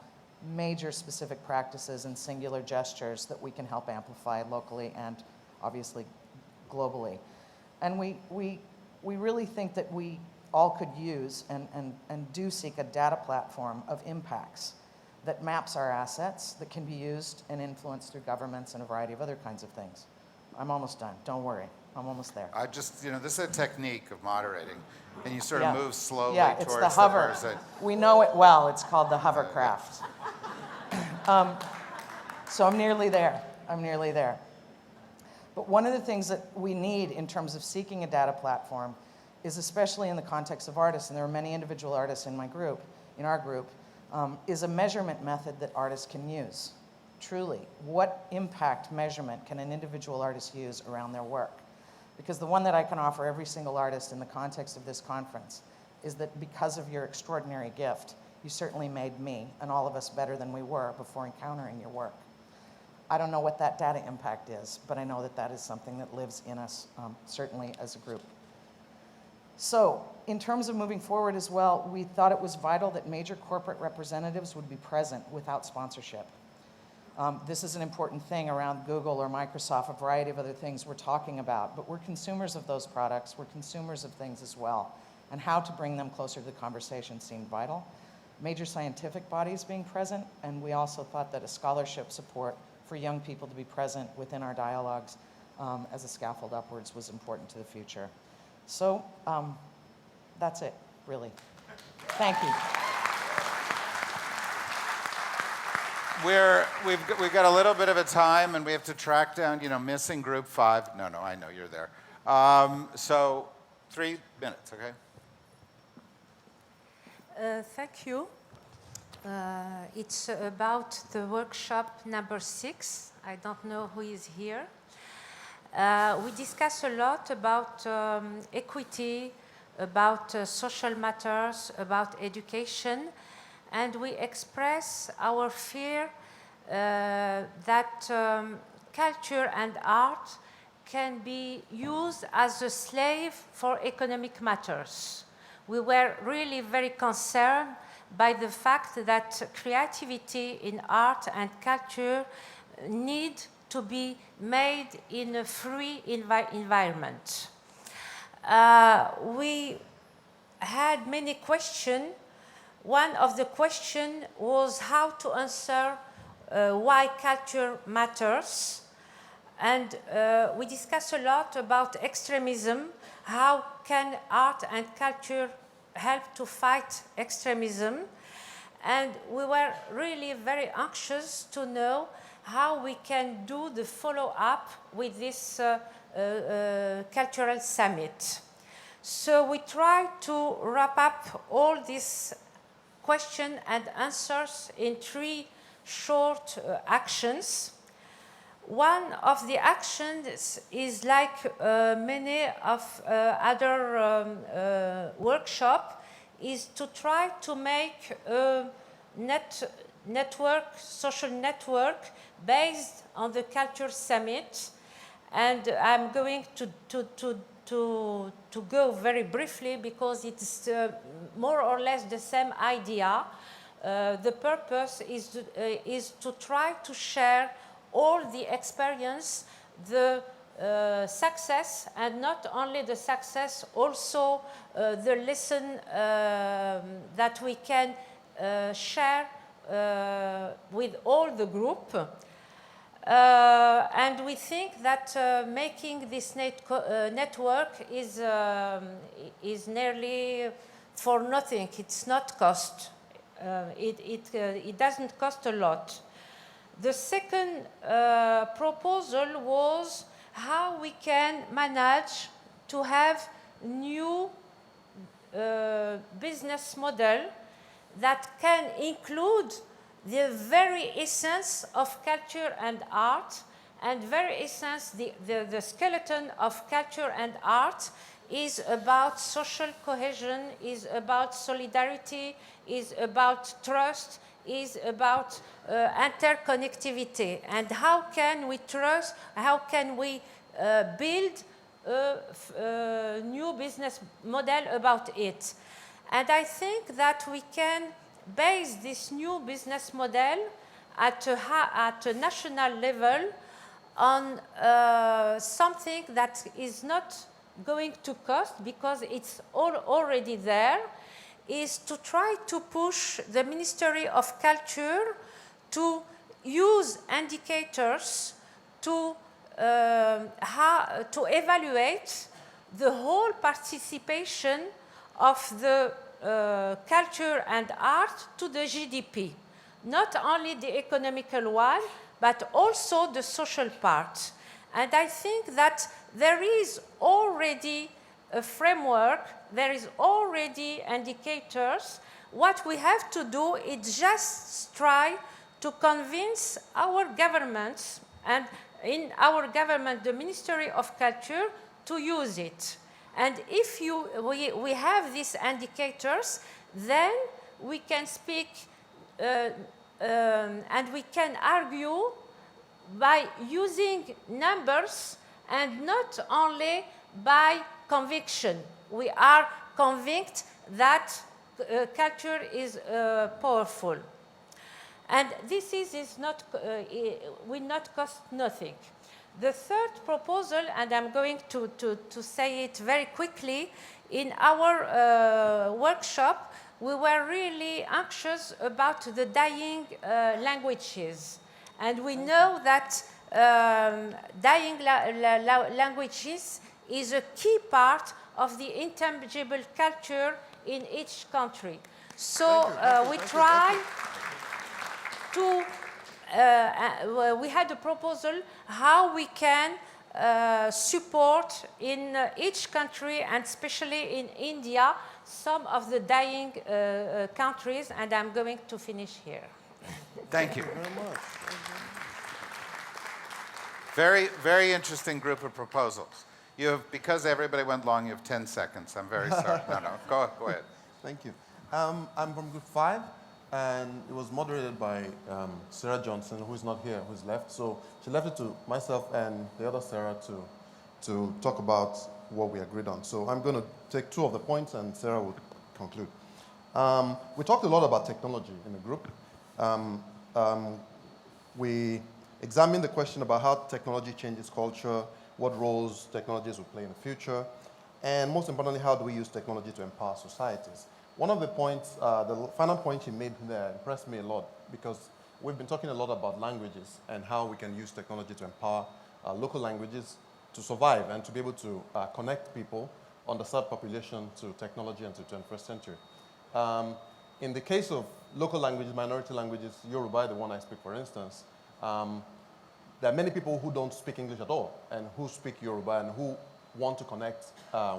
major specific practices and singular gestures that we can help amplify locally and obviously globally. And we really think that we all could use and do seek a data platform of impacts that maps our assets that can be used and influenced through governments and a variety of other kinds of things. I'm almost done, don't worry, I'm almost there. I just, this is a technique of moderating, and you sort of move slowly it's towards the hover. person. We know it well, it's called the hovercraft. So I'm nearly there. But one of the things that we need in terms of seeking a data platform is, especially in the context of artists, and there are many individual artists in our group, is a measurement method that artists can use. Truly, what impact measurement can an individual artist use around their work? Because the one that I can offer every single artist in the context of this conference is that because of your extraordinary gift, you certainly made me and all of us better than we were before encountering your work. I don't know what that data impact is, but I know that that is something that lives in us, certainly as a group. So, in terms of moving forward as well, we thought it was vital that major corporate representatives would be present without sponsorship. This is an important thing around Google or Microsoft, a variety of other things we're talking about, but we're consumers of those products, we're consumers of things as well, and how to bring them closer to the conversation seemed vital. Major scientific bodies being present, and we also thought that a scholarship support for young people to be present within our dialogues as a scaffold upwards was important to the future. So that's it, really. Thank you. we've got a little bit of a time, and we have to track down, missing group 5. No, I know you're there. So 3 minutes, okay? Thank you. It's about the workshop number 6. I don't know who is here. We discuss a lot about equity, about social matters, about education, and we express our fear that culture and art can be used as a slave for economic matters. We were really very concerned by the fact that creativity in art and culture need to be made in a free environment. We had many questions. One of the questions was how to answer why culture matters. And we discussed a lot about extremism. How can art and culture help to fight extremism? And we were really very anxious to know how we can do the follow-up with this cultural summit. So we try to wrap up all these questions and answers in 3 short actions. One of the actions is like many of other workshops, is to try to make a social network based on the Culture Summit. And I'm going to go very briefly because it's more or less the same idea. The purpose is to try to share all the experience, the success, and not only the success, also the lesson that we can share with all the group. And we think that making this network is nearly for nothing. It's not cost. It doesn't cost a lot. The second proposal was how we can manage to have new business model that can include the very essence of culture and art, and very essence, the skeleton of culture and art is about social cohesion, is about solidarity, is about trust, is about interconnectivity. And how can we trust, how can we build a new business model about it? And I think that we can base this new business model at a national level on something that is not going to cost because it's already there, is to try to push the Ministry of Culture to use indicators to evaluate the whole participation of the culture and art to the GDP. Not only the economical one, but also the social part. And I think that there is already a framework, there is already indicators. What we have to do is just try to convince our governments, and in our government, the Ministry of Culture, to use it. And if we have these indicators, then we can speak and we can argue by using numbers and not only by conviction. We are convinced that culture is powerful. And this will not cost nothing. The third proposal, and I'm going to say it very quickly, in our workshop, we were really anxious about the dying languages. And we know that dying languages is a key part of the intangible culture in each country. So we try to we had a proposal how we can support in each country, and especially in India, some of the dying countries, and I'm going to finish here. Thank you. Very much. Very, very interesting group of proposals. You have, because everybody went long, you have 10 seconds. I'm very sorry. No, go ahead. Thank you. I'm from Group 5, and it was moderated by Sarah Johnson, who is not here, who's left. So she left it to myself and the other Sarah to talk about what we agreed on. So I'm going to take 2 of the points, and Sarah will conclude. We talked a lot about technology in the group. We examined the question about how technology changes culture, what roles technologies will play in the future, and most importantly, how do we use technology to empower societies. One of the points, the final point she made there impressed me a lot, because we've been talking a lot about languages and how we can use technology to empower local languages to survive and to be able to connect people, underserved population, to technology and to the 21st century. In the case of local languages, minority languages, Yoruba, the one I speak, for instance, there are many people who don't speak English at all and who speak Yoruba and who want to connect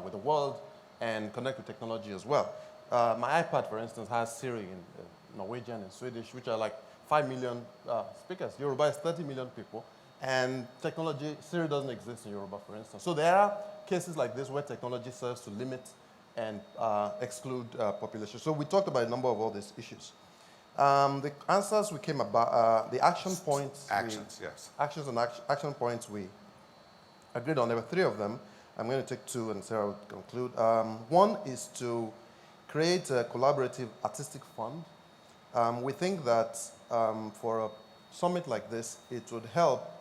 with the world and connect with technology as well. My iPad, for instance, has Siri in Norwegian and Swedish, which are like 5 million speakers. Yoruba is 30 million people, and technology, Siri doesn't exist in Yoruba, for instance. So there are cases like this where technology serves to limit and exclude population. So we talked about a number of all these issues. The answers we came about, the action points. Actions, yes. Actions and action points we agreed on. There were 3 of them. I'm going to take 2 and Sarah will conclude. One is to create a collaborative artistic fund. We think that for a summit like this, it would help,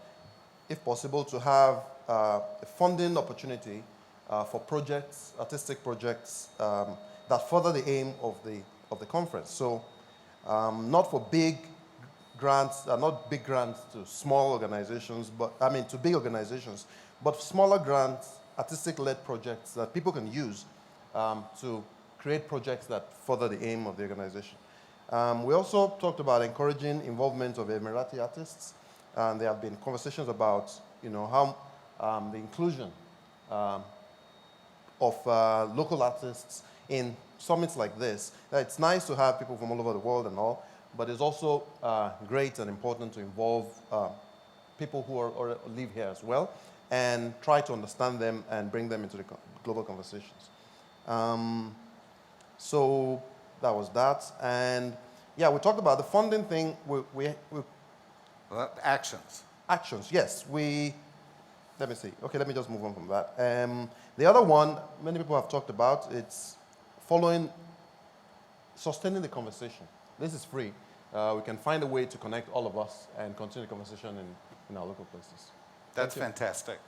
if possible, to have a funding opportunity for projects, artistic projects, that further the aim of the conference. So not for big grants, not big grants to small organizations, but to big organizations, but smaller grants, artistic-led projects that people can use to create projects that further the aim of the organization. We also talked about encouraging involvement of Emirati artists, and there have been conversations about, how the inclusion of local artists in summits like this. It's nice to have people from all over the world and all, but it's also great and important to involve people who or live here as well, and try to understand them and bring them into the global conversations. So that was that. And yeah, we talked about the funding thing. Actions. Actions, yes. Let me see. Okay, let me just move on from that. The other one, many people have talked about, it's sustaining the conversation. This is free. We can find a way to connect all of us and continue the conversation in our local places. That's fantastic.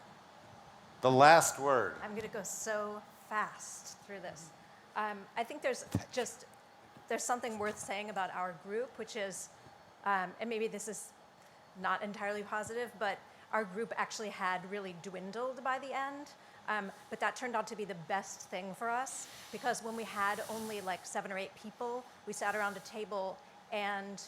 The last word. I'm going to go so fast through this. I think there's something worth saying about our group, which is, and maybe this is not entirely positive, but our group actually had really dwindled by the end. But that turned out to be the best thing for us, because when we had only like 7 or 8 people, we sat around a table and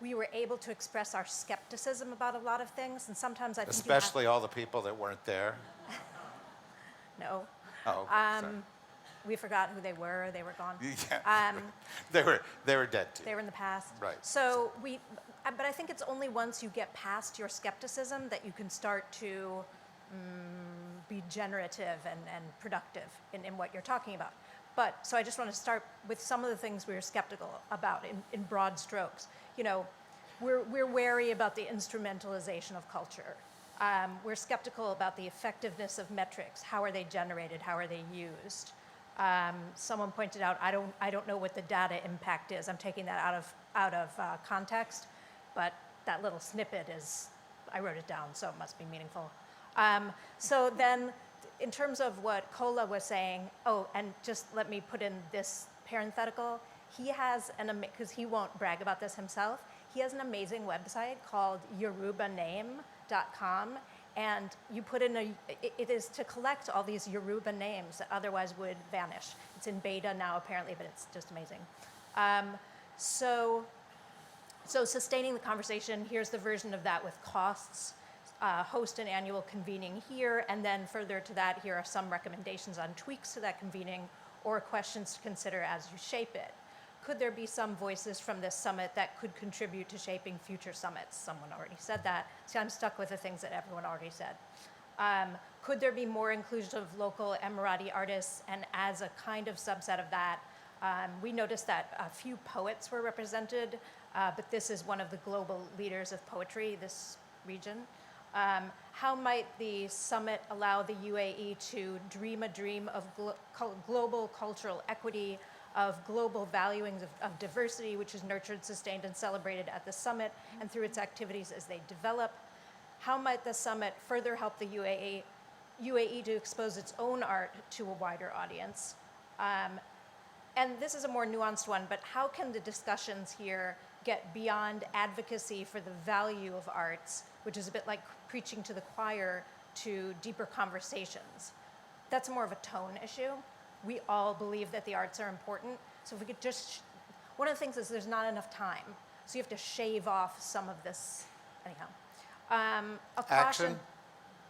we were able to express our skepticism about a lot of things. And sometimes I think especially all the people that weren't there. No. Oh, sorry. We forgot who they were. They were gone. Yeah, they were dead too. They were in the past. Right. So but I think it's only once you get past your skepticism that you can start to be generative and productive in what you're talking about. But so I just want to start with some of the things we were skeptical about in broad strokes. We're wary about the instrumentalization of culture. We're skeptical about the effectiveness of metrics. How are they generated? How are they used? Someone pointed out, I don't know what the data impact is. I'm taking that out of context, but that little snippet I wrote it down, so it must be meaningful. So then, in terms of what Kola was saying, and just let me put in this parenthetical, he has because he won't brag about this himself, he has an amazing website called yorubaname.com, and you put in it is to collect all these Yoruba names that otherwise would vanish. It's in beta now apparently, but it's just amazing. So So sustaining the conversation, here's the version of that with costs. Host an annual convening here, and then further to that, here are some recommendations on tweaks to that convening or questions to consider as you shape it. Could there be some voices from this summit that could contribute to shaping future summits? Someone already said that, so I'm stuck with the things that everyone already said. Could there be more inclusion of local Emirati artists? And as a kind of subset of that, we noticed that a few poets were represented, but this is one of the global leaders of poetry, this region. How might the summit allow the UAE to dream a dream of global cultural equity, of global valuing of diversity, which is nurtured, sustained, and celebrated at the summit and through its activities as they develop? How might the summit further help the UAE to expose its own art to a wider audience? And this is a more nuanced one, but how can the discussions here get beyond advocacy for the value of arts, which is a bit like preaching to the choir, to deeper conversations? That's more of a tone issue. We all believe that the arts are important. So if we could just, one of the things is there's not enough time. So you have to shave off some of this, anyhow. A caution. Action?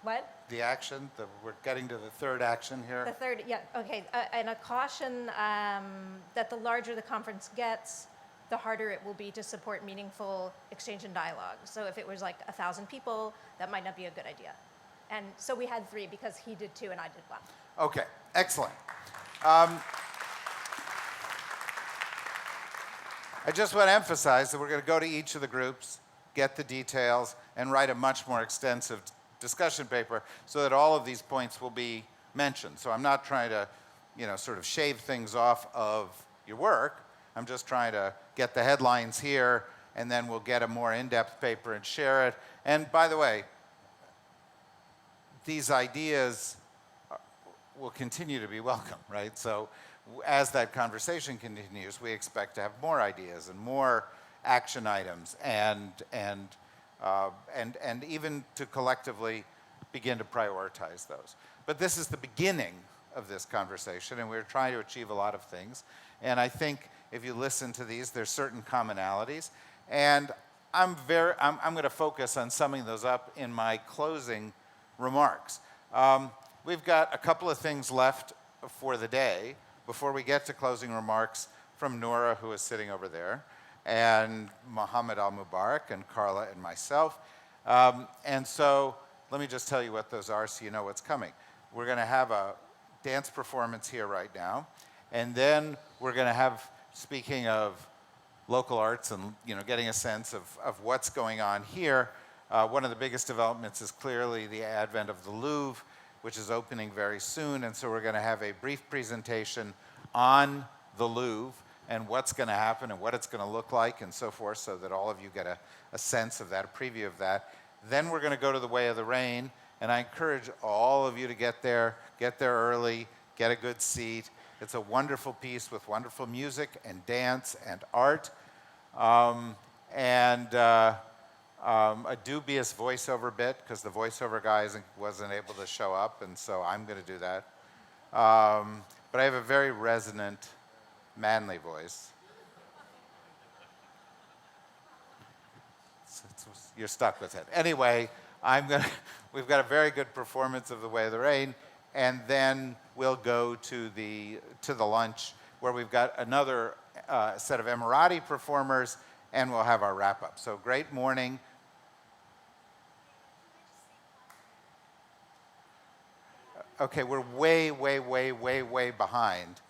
What? The action, we're getting to the third action here. The third, yeah, okay. And a caution that the larger the conference gets, the harder it will be to support meaningful exchange and dialogue. So if it was like 1,000 people, that might not be a good idea. And so we had 3 because he did 2 and I did 1. Okay, excellent. I just want to emphasize that we're going to go to each of the groups, get the details, and write a much more extensive discussion paper so that all of these points will be mentioned. So I'm not trying to, sort of shave things off of your work. I'm just trying to get the headlines here, and then we'll get a more in-depth paper and share it. And by the way, these ideas will continue to be welcome, right? So as that conversation continues, we expect to have more ideas and more action items and even to collectively begin to prioritize those. But this is the beginning of this conversation, and we're trying to achieve a lot of things. And I think if you listen to these, there's certain commonalities. And I'm going to focus on summing those up in my closing remarks. We've got a couple of things left for the day before we get to closing remarks from Nora, who is sitting over there, and Mohammed Al-Mubarak, and Carla, and myself. And so let me just tell you what those are so you know what's coming. We're going to have a dance performance here right now, and then we're going to have, speaking of local arts and getting a sense of what's going on here, one of the biggest developments is clearly the advent of the Louvre, which is opening very soon, and so we're going to have a brief presentation on the Louvre and what's going to happen and what it's going to look like and so forth, so that all of you get a sense of that, a preview of that. Then we're going to go to the Way of the Rain, and I encourage all of you to get there early, get a good seat. It's a wonderful piece with wonderful music and dance and art, a dubious voiceover bit, because the voiceover guy wasn't able to show up, and so I'm going to do that. But I have a very resonant, manly voice. You're stuck with it. Anyway, we've got a very good performance of The Way of the Rain, and then we'll go to the lunch, where we've got another set of Emirati performers, and we'll have our wrap-up. So great morning. Okay, we're way, way, way, way, way behind.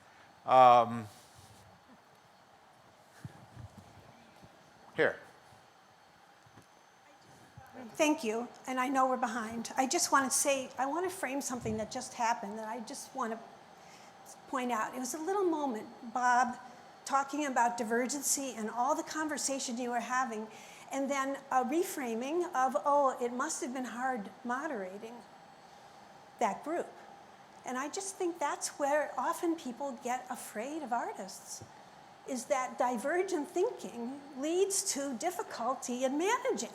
Here. Thank you, and I know we're behind. I just want to say, I want to frame something that just happened that I just want to point out. It was a little moment, Bob, talking about divergency and all the conversation you were having, and then a reframing of, oh, it must have been hard moderating that group. And I just think that's where often people get afraid of artists, is that divergent thinking leads to difficulty in managing.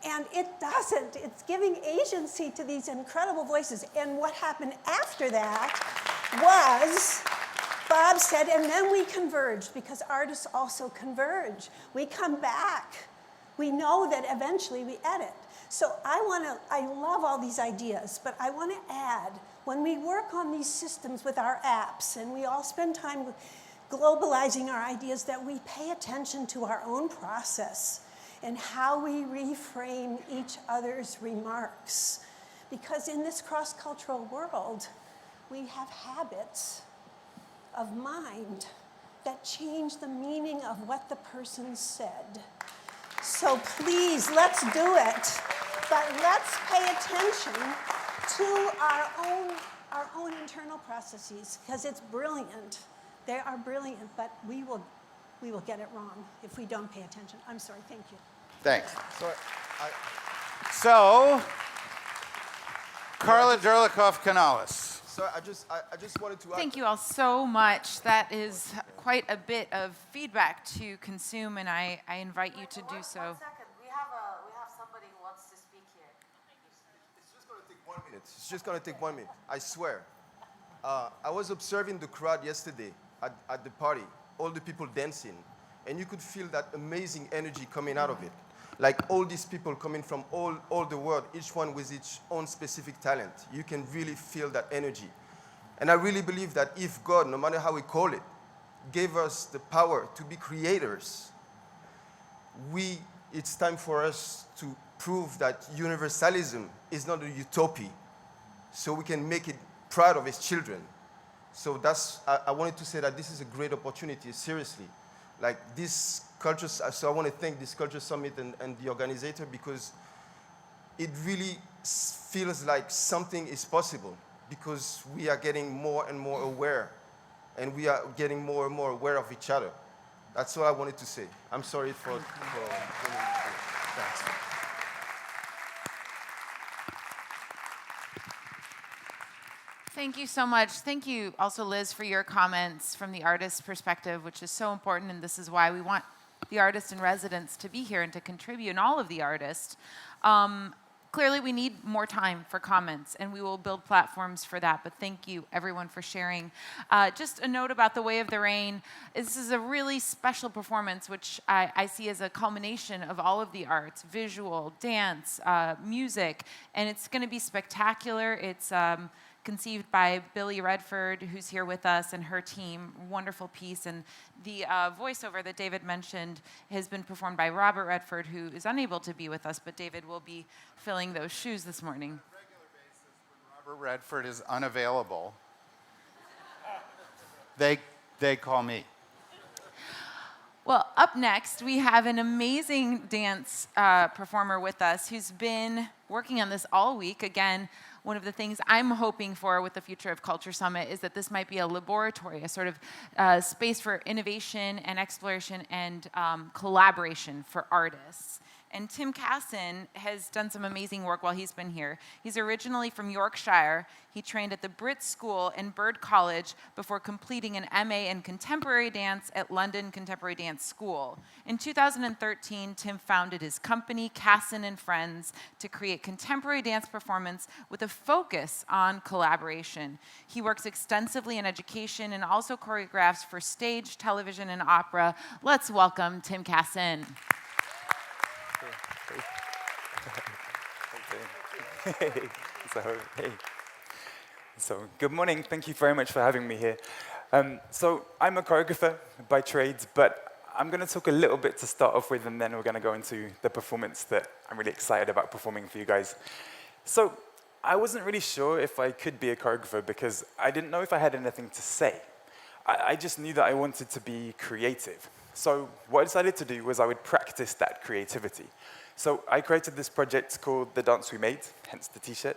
And it doesn't. It's giving agency to these incredible voices. And what happened after that was Bob said, and then we converge, because artists also converge. We come back. We know that eventually we edit. So I love all these ideas, but I want to add, when we work on these systems with our apps, and we all spend time globalizing our ideas, that we pay attention to our own process and how we reframe each other's remarks. Because in this cross-cultural world, we have habits of mind that change the meaning of what the person said. So please, let's do it. But let's pay attention to our own internal processes, because it's brilliant. They are brilliant, but we will get it wrong if we don't pay attention. I'm sorry, thank you. Thanks. So, So, Carla Derlikov-Canales. So I just wanted to add. Thank you all so much. That is quite a bit of feedback to consume, and I invite you to do so. 1 second. We have somebody who wants to speak here. It's just going to take 1 minute. It's just going to take 1 minute. I swear. I was observing the crowd yesterday at the party, all the people dancing, and you could feel that amazing energy coming out of it. Like all these people coming from all the world, each one with its own specific talent. You can really feel that energy. And I really believe that if God, no matter how we call it, gave us the power to be creators, it's time for us to prove that universalism is not a utopia, so we can make it proud of its children. So I wanted to say that this is a great opportunity, seriously. Like this culture, so I want to thank this Culture Summit and the organizer, because it really feels like something is possible, because we are getting more and more aware, and we are getting more and more aware of each other. That's all I wanted to say. I'm sorry for thanks. Thank you so much. Thank you also, Liz, for your comments from the artist's perspective, which is so important, and this is why we want the artists in residence to be here and to contribute, and all of the artists. Clearly, we need more time for comments, and we will build platforms for that, but thank you, everyone, for sharing. Just a note about The Way of the Rain. This is a really special performance, which I see as a culmination of all of the arts, visual, dance, music, and it's going to be spectacular. It's conceived by Billy Redford, who's here with us, and her team. Wonderful piece. And the voiceover that David mentioned has been performed by Robert Redford, who is unable to be with us, but David will be filling those shoes this morning. On a regular basis, when Robert Redford is unavailable, they call me. Well, up next, we have an amazing dance performer with us who's been working on this all week. Again, one of the things I'm hoping for with the future of Culture Summit is that this might be a laboratory, a sort of space for innovation and exploration and collaboration for artists. And Tim Casson has done some amazing work while he's been here. He's originally from Yorkshire. He trained at the Brit School and Bird College before completing an MA in Contemporary Dance at London Contemporary Dance School. In 2013, Tim founded his company, Casson and Friends, to create contemporary dance performance with a focus on collaboration. He works extensively in education and also choreographs for stage, television, and opera. Let's welcome Tim Casson. So good morning. Thank you very much for having me here. So I'm a choreographer by trade, but I'm going to talk a little bit to start off with, and then we're going to go into the performance that I'm really excited about performing for you guys. So I wasn't really sure if I could be a choreographer because I didn't know if I had anything to say. I just knew that I wanted to be creative. So what I decided to do was I would practice that creativity. So I created this project called The Dance We Made, hence the t-shirt,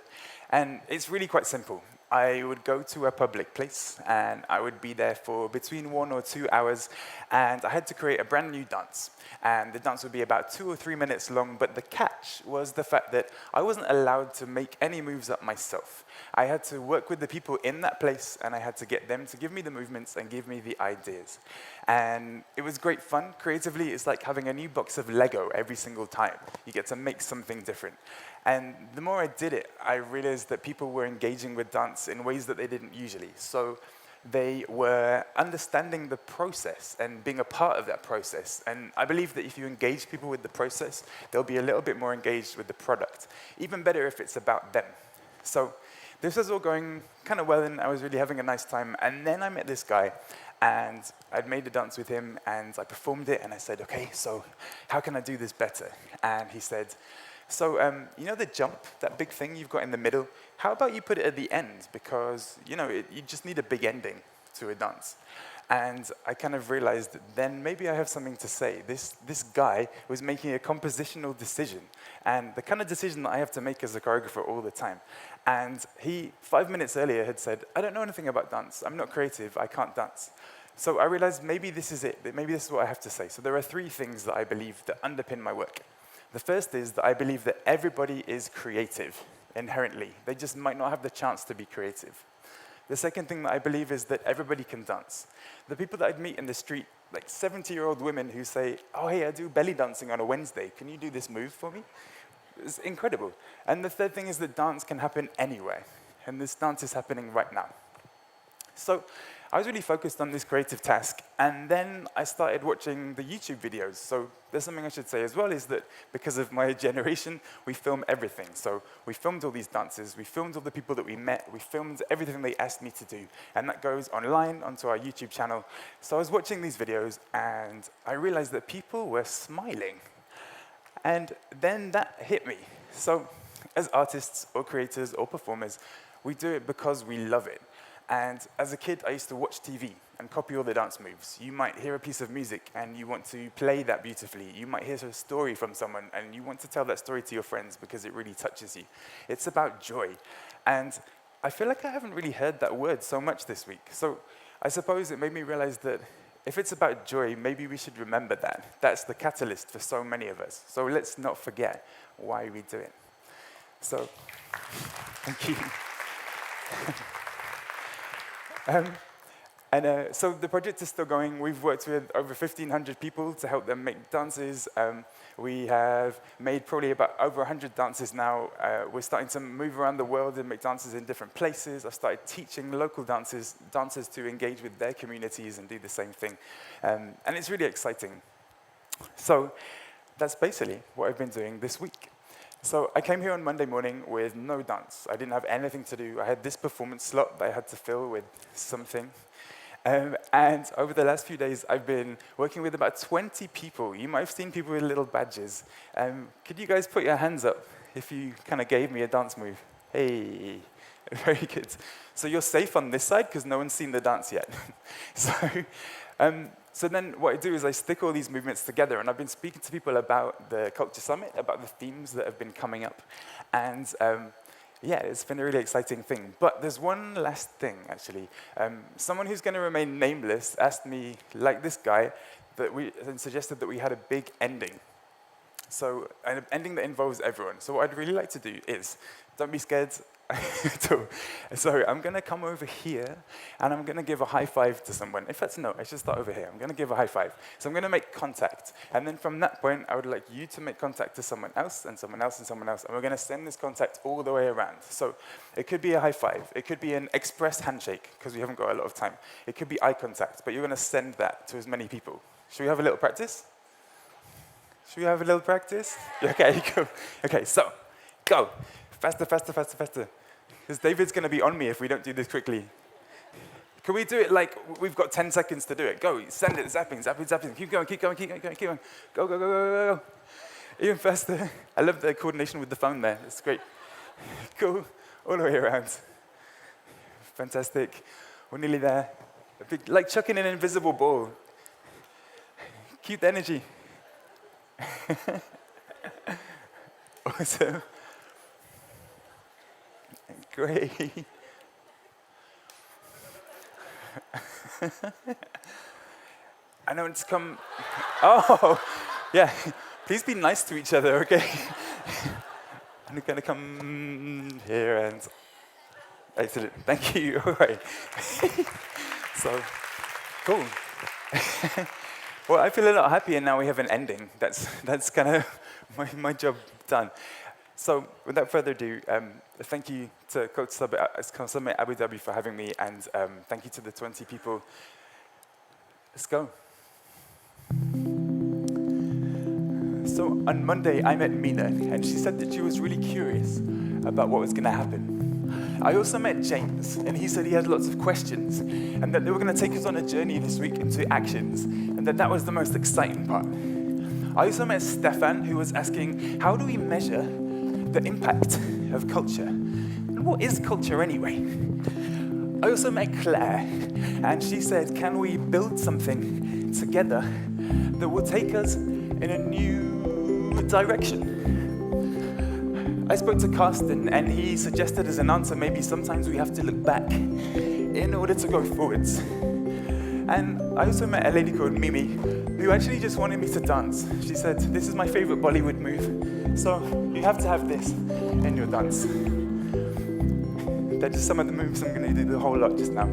and it's really quite simple. I would go to a public place, and I would be there for between 1 or 2 hours, and I had to create a brand new dance. And the dance would be about 2 or 3 minutes long, but the catch was the fact that I wasn't allowed to make any moves up myself. I had to work with the people in that place, and I had to get them to give me the movements and give me the ideas. And it was great fun. Creatively, it's like having a new box of Lego every single time. You get to make something different. And the more I did it, I realized that people were engaging with dance in ways that they didn't usually. So They were understanding the process and being a part of that process. And I believe that if you engage people with the process, they'll be a little bit more engaged with the product. Even better if it's about them. So this was all going kind of well, and I was really having a nice time. And then I met this guy, and I'd made a dance with him, and I performed it, and I said, okay, so how can I do this better? And he said, so you know the jump, that big thing you've got in the middle? How about you put it at the end? Because you just need a big ending to a dance. And I kind of realized that then maybe I have something to say. This guy was making a compositional decision, and the kind of decision that I have to make as a choreographer all the time. And he, 5 minutes earlier, had said, I don't know anything about dance. I'm not creative. I can't dance. So I realized maybe this is it. Maybe this is what I have to say. So there are 3 things that I believe that underpin my work. The first is that I believe that everybody is creative inherently. They just might not have the chance to be creative. The second thing that I believe is that everybody can dance. The people that I'd meet in the street, like 70-year-old women who say, oh, hey, I do belly dancing on a Wednesday. Can you do this move for me? It's incredible. And the third thing is that dance can happen anywhere. And this dance is happening right now. So I was really focused on this creative task, and then I started watching the YouTube videos. So there's something I should say as well, is that because of my generation, we film everything. So we filmed all these dances, we filmed all the people that we met, we filmed everything they asked me to do, and that goes online onto our YouTube channel. So I was watching these videos, and I realized that people were smiling. And then that hit me. So as artists or creators or performers, we do it because we love it. And as a kid, I used to watch TV and copy all the dance moves. You might hear a piece of music and you want to play that beautifully. You might hear a story from someone and you want to tell that story to your friends because it really touches you. It's about joy. And I feel like I haven't really heard that word so much this week. So I suppose it made me realize that if it's about joy, maybe we should remember that. That's the catalyst for so many of us. So let's not forget why we do it. So, thank you. So the project is still going. We've worked with over 1,500 people to help them make dances. We have made probably about over 100 dances now. We're starting to move around the world and make dances in different places. I've started teaching local dancers to engage with their communities and do the same thing. And it's really exciting. So that's basically what I've been doing this week. So I came here on Monday morning with no dance. I didn't have anything to do. I had this performance slot that I had to fill with something. And over the last few days, I've been working with about 20 people. You might have seen people with little badges. Could you guys put your hands up if you kind of gave me a dance move? Hey, very good. So you're safe on this side because no one's seen the dance yet. So then what I do is I stick all these movements together, and I've been speaking to people about the CultureSummit, about the themes that have been coming up. And yeah, it's been a really exciting thing. But there's one last thing, actually. Someone who's going to remain nameless asked me, like this guy, and suggested that we had a big ending. So an ending that involves everyone. So what I'd really like to do is, don't be scared. So I'm going to come over here, and I'm going to give a high five to someone. In fact, no, I should start over here. I'm going to give a high five. So I'm going to make contact. And then from that point, I would like you to make contact to someone else, and someone else, and someone else. And we're going to send this contact all the way around. So it could be a high five. It could be an express handshake, because we haven't got a lot of time. It could be eye contact, but you're going to send that to as many people. Should we have a little practice? Should we have a little practice? Okay, go. Okay, so go. Faster, faster, faster, faster. Because David's going to be on me if we don't do this quickly. Can we do it like we've got 10 seconds to do it? Go, send it, zapping, zapping, zapping. Keep going, keep going, keep going, keep going. Go, go, go, go, go, go. Even faster. I love the coordination with the phone there. It's great. Go all the way around. Fantastic. We're nearly there. Like chucking an invisible ball. Keep the energy. Awesome. Great. I know it's come. Oh, yeah. Please be nice to each other, okay? I'm going to come here and. Excellent. Thank you. All right. So, cool. Well, I feel a lot happier now we have an ending. That's kind of my job done. So without further ado, thank you to CultureSummit Abu Dhabi for having me, and thank you to the 20 people. Let's go. So on Monday, I met Mina, and she said that she was really curious about what was going to happen. I also met James, and he said he had lots of questions, and that they were going to take us on a journey this week into actions, and that was the most exciting part. I also met Stefan, who was asking, how do we measure the impact of culture? And what is culture anyway? I also met Claire, and she said, can we build something together that will take us in a new direction? I spoke to Carsten, and he suggested as an answer, maybe sometimes we have to look back in order to go forwards. And I also met a lady called Mimi, who actually just wanted me to dance. She said, this is my favorite Bollywood move, so you have to have this in your dance. They're just some of the moves. I'm going to do the whole lot just now.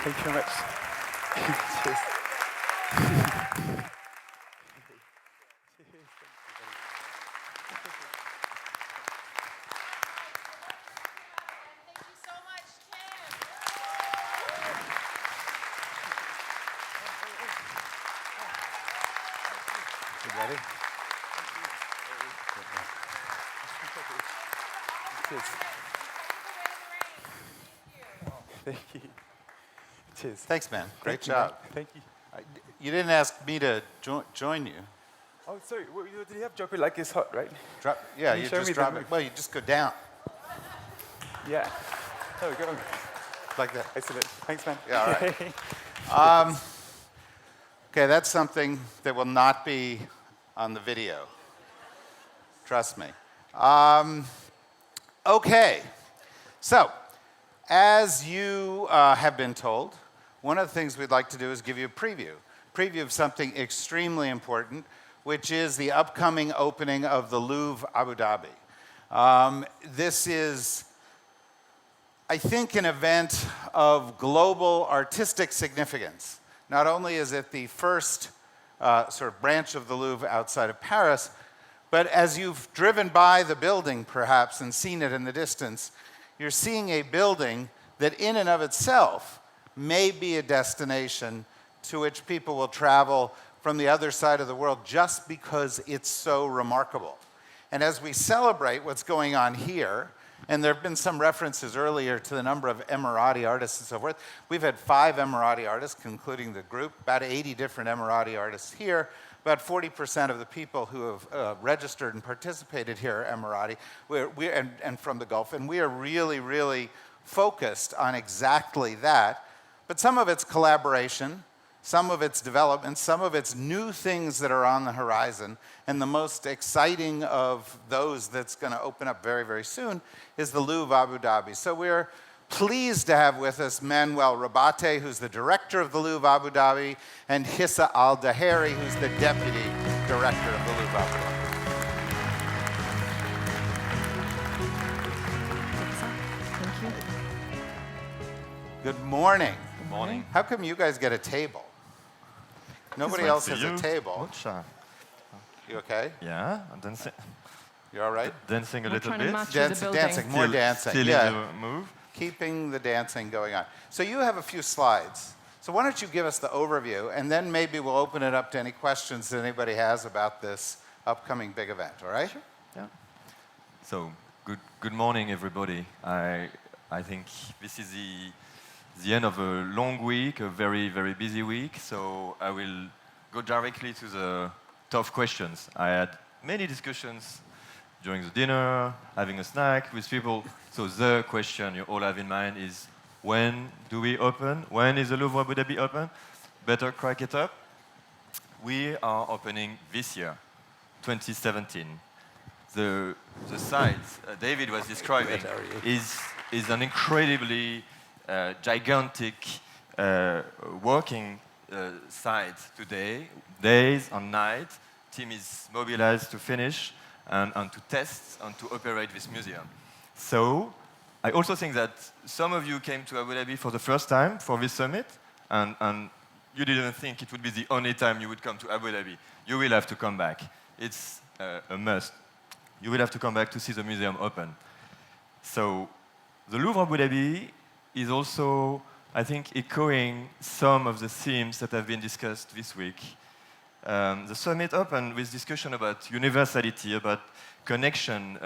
Thank you very much. Cheers. You ready? Cheers. Thank you. Cheers. Thanks, man. Great Thank you, job. man. Thank you. You didn't ask me to join you. Oh, sorry. Did you have drop it like it's hot, right? Yeah, Can you show just me drop the it. move? Well, you just go down Yeah. There we go. like that. Excellent. Thanks, man. Yeah, all right. Okay, that's something that will not be on the video. Trust me. Okay, so as you have been told, one of the things we'd like to do is give you a preview of something extremely important, which is the upcoming opening of the Louvre Abu Dhabi. This is I think, an event of global artistic significance. Not only is it the first sort of branch of the Louvre outside of Paris, but as you've driven by the building, perhaps, and seen it in the distance, you're seeing a building that in and of itself may be a destination to which people will travel from the other side of the world just because it's so remarkable. And as we celebrate what's going on here, and there have been some references earlier to the number of Emirati artists and so forth. We've had 5 Emirati artists, concluding the group, about 80 different Emirati artists here. About 40% of the people who have registered and participated here are Emirati and from the Gulf. And we are really, really focused on exactly that. But some of it's collaboration, some of it's development, some of it's new things that are on the horizon. And the most exciting of those that's going to open up very, very soon is the Louvre Abu Dhabi. So we're pleased to have with us Manuel Rabate, who's the director of the Louvre Abu Dhabi, and Hissa Al-Daheri, who's the deputy director of the Louvre Abu Dhabi. Thank you. Good morning. Good morning. How come you guys get a table? Nobody else has a table. You okay? Yeah, I'm dancing. You all right? Dancing a little bit. Dancing, more dancing. Still yeah. in the move. Keeping the dancing going on. So you have a few slides. So why don't you give us the overview, and then maybe we'll open it up to any questions that anybody has about this upcoming big event, all right? Sure. Yeah. So, good morning, everybody. I think this is the end of a long week, a very, very busy week, so I will go directly to the tough questions. I had many discussions during the dinner, having a snack with people. So the question you all have in mind is, when do we open? When is the Louvre Abu Dhabi open? Better crack it up. We are opening this year, 2017. The site David was describing is an incredibly gigantic working site today, days and nights. Team is mobilized to finish and to test and to operate this museum. So I also think that some of you came to Abu Dhabi for the first time for this summit, and you didn't think it would be the only time you would come to Abu Dhabi. You will have to come back. It's a must. You will have to come back to see the museum open. So the Louvre Abu Dhabi is also, I think, echoing some of the themes that have been discussed this week. The summit opened with discussion about universality, about connection,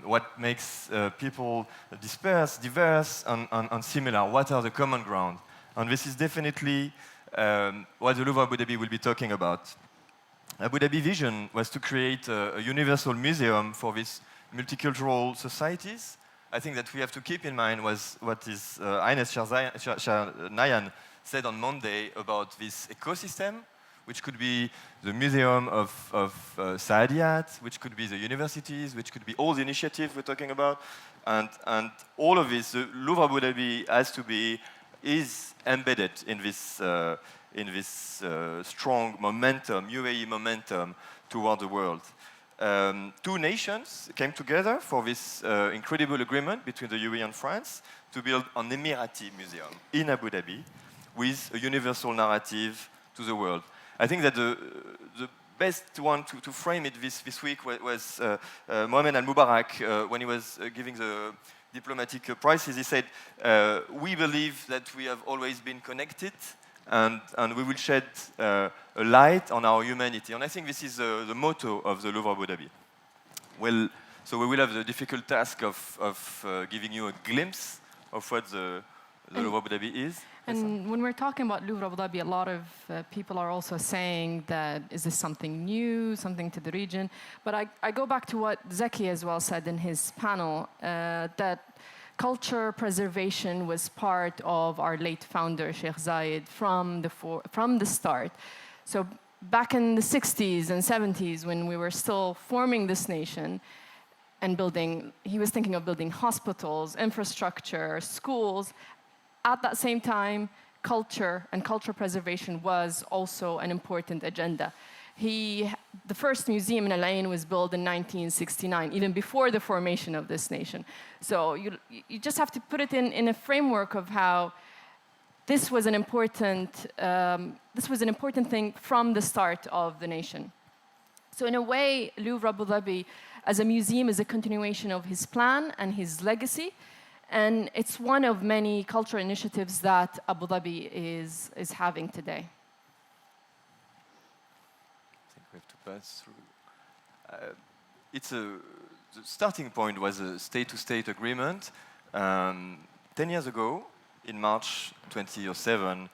what makes people diverse and similar. What are the common ground? And this is definitely what the Louvre Abu Dhabi will be talking about. Abu Dhabi vision was to create a universal museum for these multicultural societies. I think that we have to keep in mind was what is Ines Nayan said on Monday about this ecosystem, which could be the museum of Saadiyat, which could be the universities, which could be all the initiatives we're talking about. And all of this, the Louvre Abu Dhabi is embedded in this strong momentum, UAE momentum toward the world. 2 nations came together for this incredible agreement between the UAE and France to build an Emirati museum in Abu Dhabi with a universal narrative to the world. I think that the best one to frame it this week was Mohamed Al-Mubarak when he was giving the diplomatic prizes. He said, we believe that we have always been connected, and we will shed a light on our humanity. And I think this is the motto of the Louvre Abu Dhabi. Well, so we will have the difficult task of giving you a glimpse of what the Louvre Abu Dhabi is. And when we're talking about Louvre Abu Dhabi, a lot of people are also saying that, is this something new, something to the region? But I go back to what Zeki as well said in his panel, that culture preservation was part of our late founder, Sheikh Zayed, from the start. So back in the 60s and 70s, when we were still forming this nation and he was thinking of building hospitals, infrastructure, schools. At that same time, culture and culture preservation was also an important agenda. The first museum in Al Ain was built in 1969, even before the formation of this nation. So you just have to put it in a framework of how this was an important thing from the start of the nation. So in a way, Louvre Abu Dhabi as a museum is a continuation of his plan and his legacy. And it's one of many cultural initiatives that Abu Dhabi is having today. I think we have to pass through. The starting point was a state-to-state agreement. 10 years ago, in March 2007,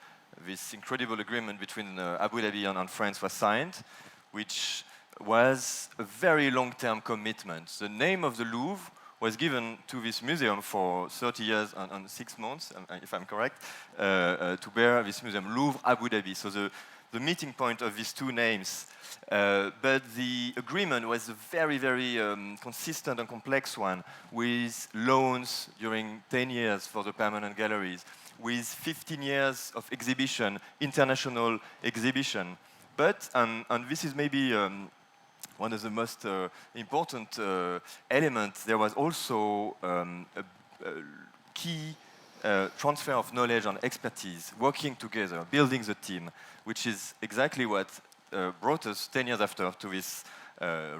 this incredible agreement between Abu Dhabi and France was signed, which was a very long-term commitment. The name of the Louvre was given to this museum for 30 years and 6 months, if I'm correct, to bear this museum, Louvre Abu Dhabi. So the meeting point of these two names. But the agreement was a very, very consistent and complex one, with loans during 10 years for the permanent galleries, with 15 years of exhibition, international exhibition. But, and this is maybe one of the most important elements, there was also a key transfer of knowledge and expertise, working together, building the team, which is exactly what brought us 10 years after to this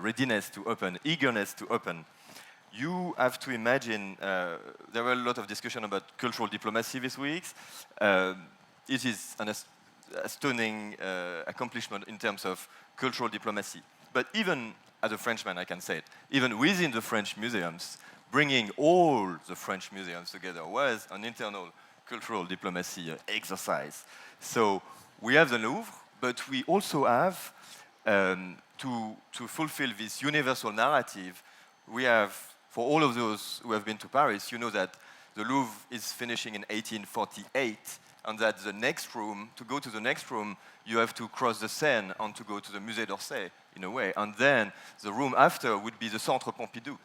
readiness to open, eagerness to open. You have to imagine, there were a lot of discussion about cultural diplomacy this week. It is a stunning accomplishment in terms of cultural diplomacy. But even as a Frenchman, I can say it, even within the French museums, bringing all the French museums together was an internal cultural diplomacy exercise. So we have the Louvre, but we also have, to fulfill this universal narrative, we have, for all of those who have been to Paris, you know that the Louvre is finishing in 1848, and that the next room, to go to the next room, you have to cross the Seine and to go to the Musée d'Orsay, in a way. And then the room after would be the Centre Pompidou.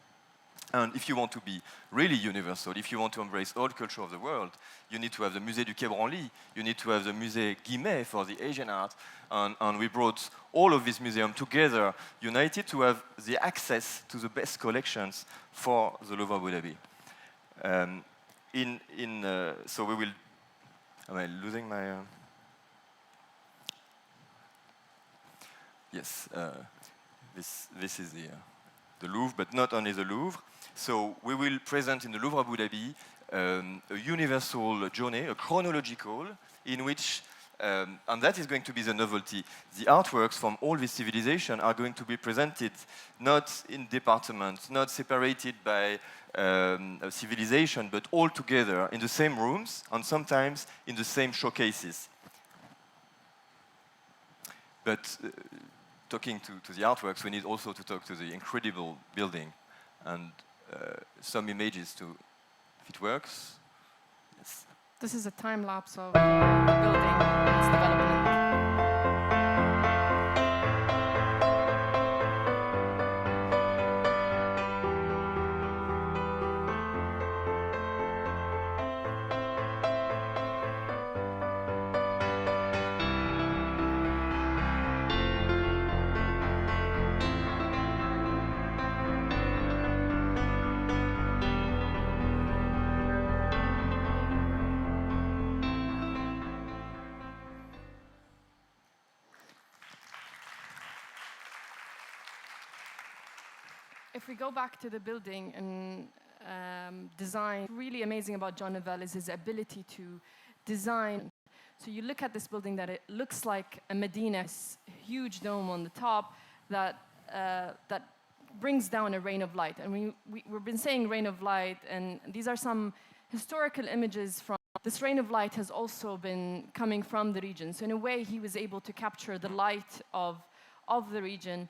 And if you want to be really universal, if you want to embrace all culture of the world, you need to have the Musée du Quai Branly, you need to have the Musée Guimet for the Asian art, and we brought all of these museums together, united to have the access to the best collections for the Louvre Abu Dhabi. So we will, am I losing my... Yes, this is the Louvre, but not only the Louvre. So we will present in the Louvre Abu Dhabi a universal journey, a chronological, in which, and that is going to be the novelty, the artworks from all these civilizations are going to be presented not in departments, not separated by a civilization, but all together in the same rooms and sometimes in the same showcases. But talking to the artworks, we need also to talk to the incredible building and some images to, if it works. Yes. This is a time lapse of the building and its development. If we go back to the building and design, really amazing about John Novell is his ability to design. So you look at this building that it looks like a Medina, this huge dome on the top that brings down a rain of light. And we've been saying rain of light, and these are some historical images from this rain of light has also been coming from the region. So in a way, he was able to capture the light of the region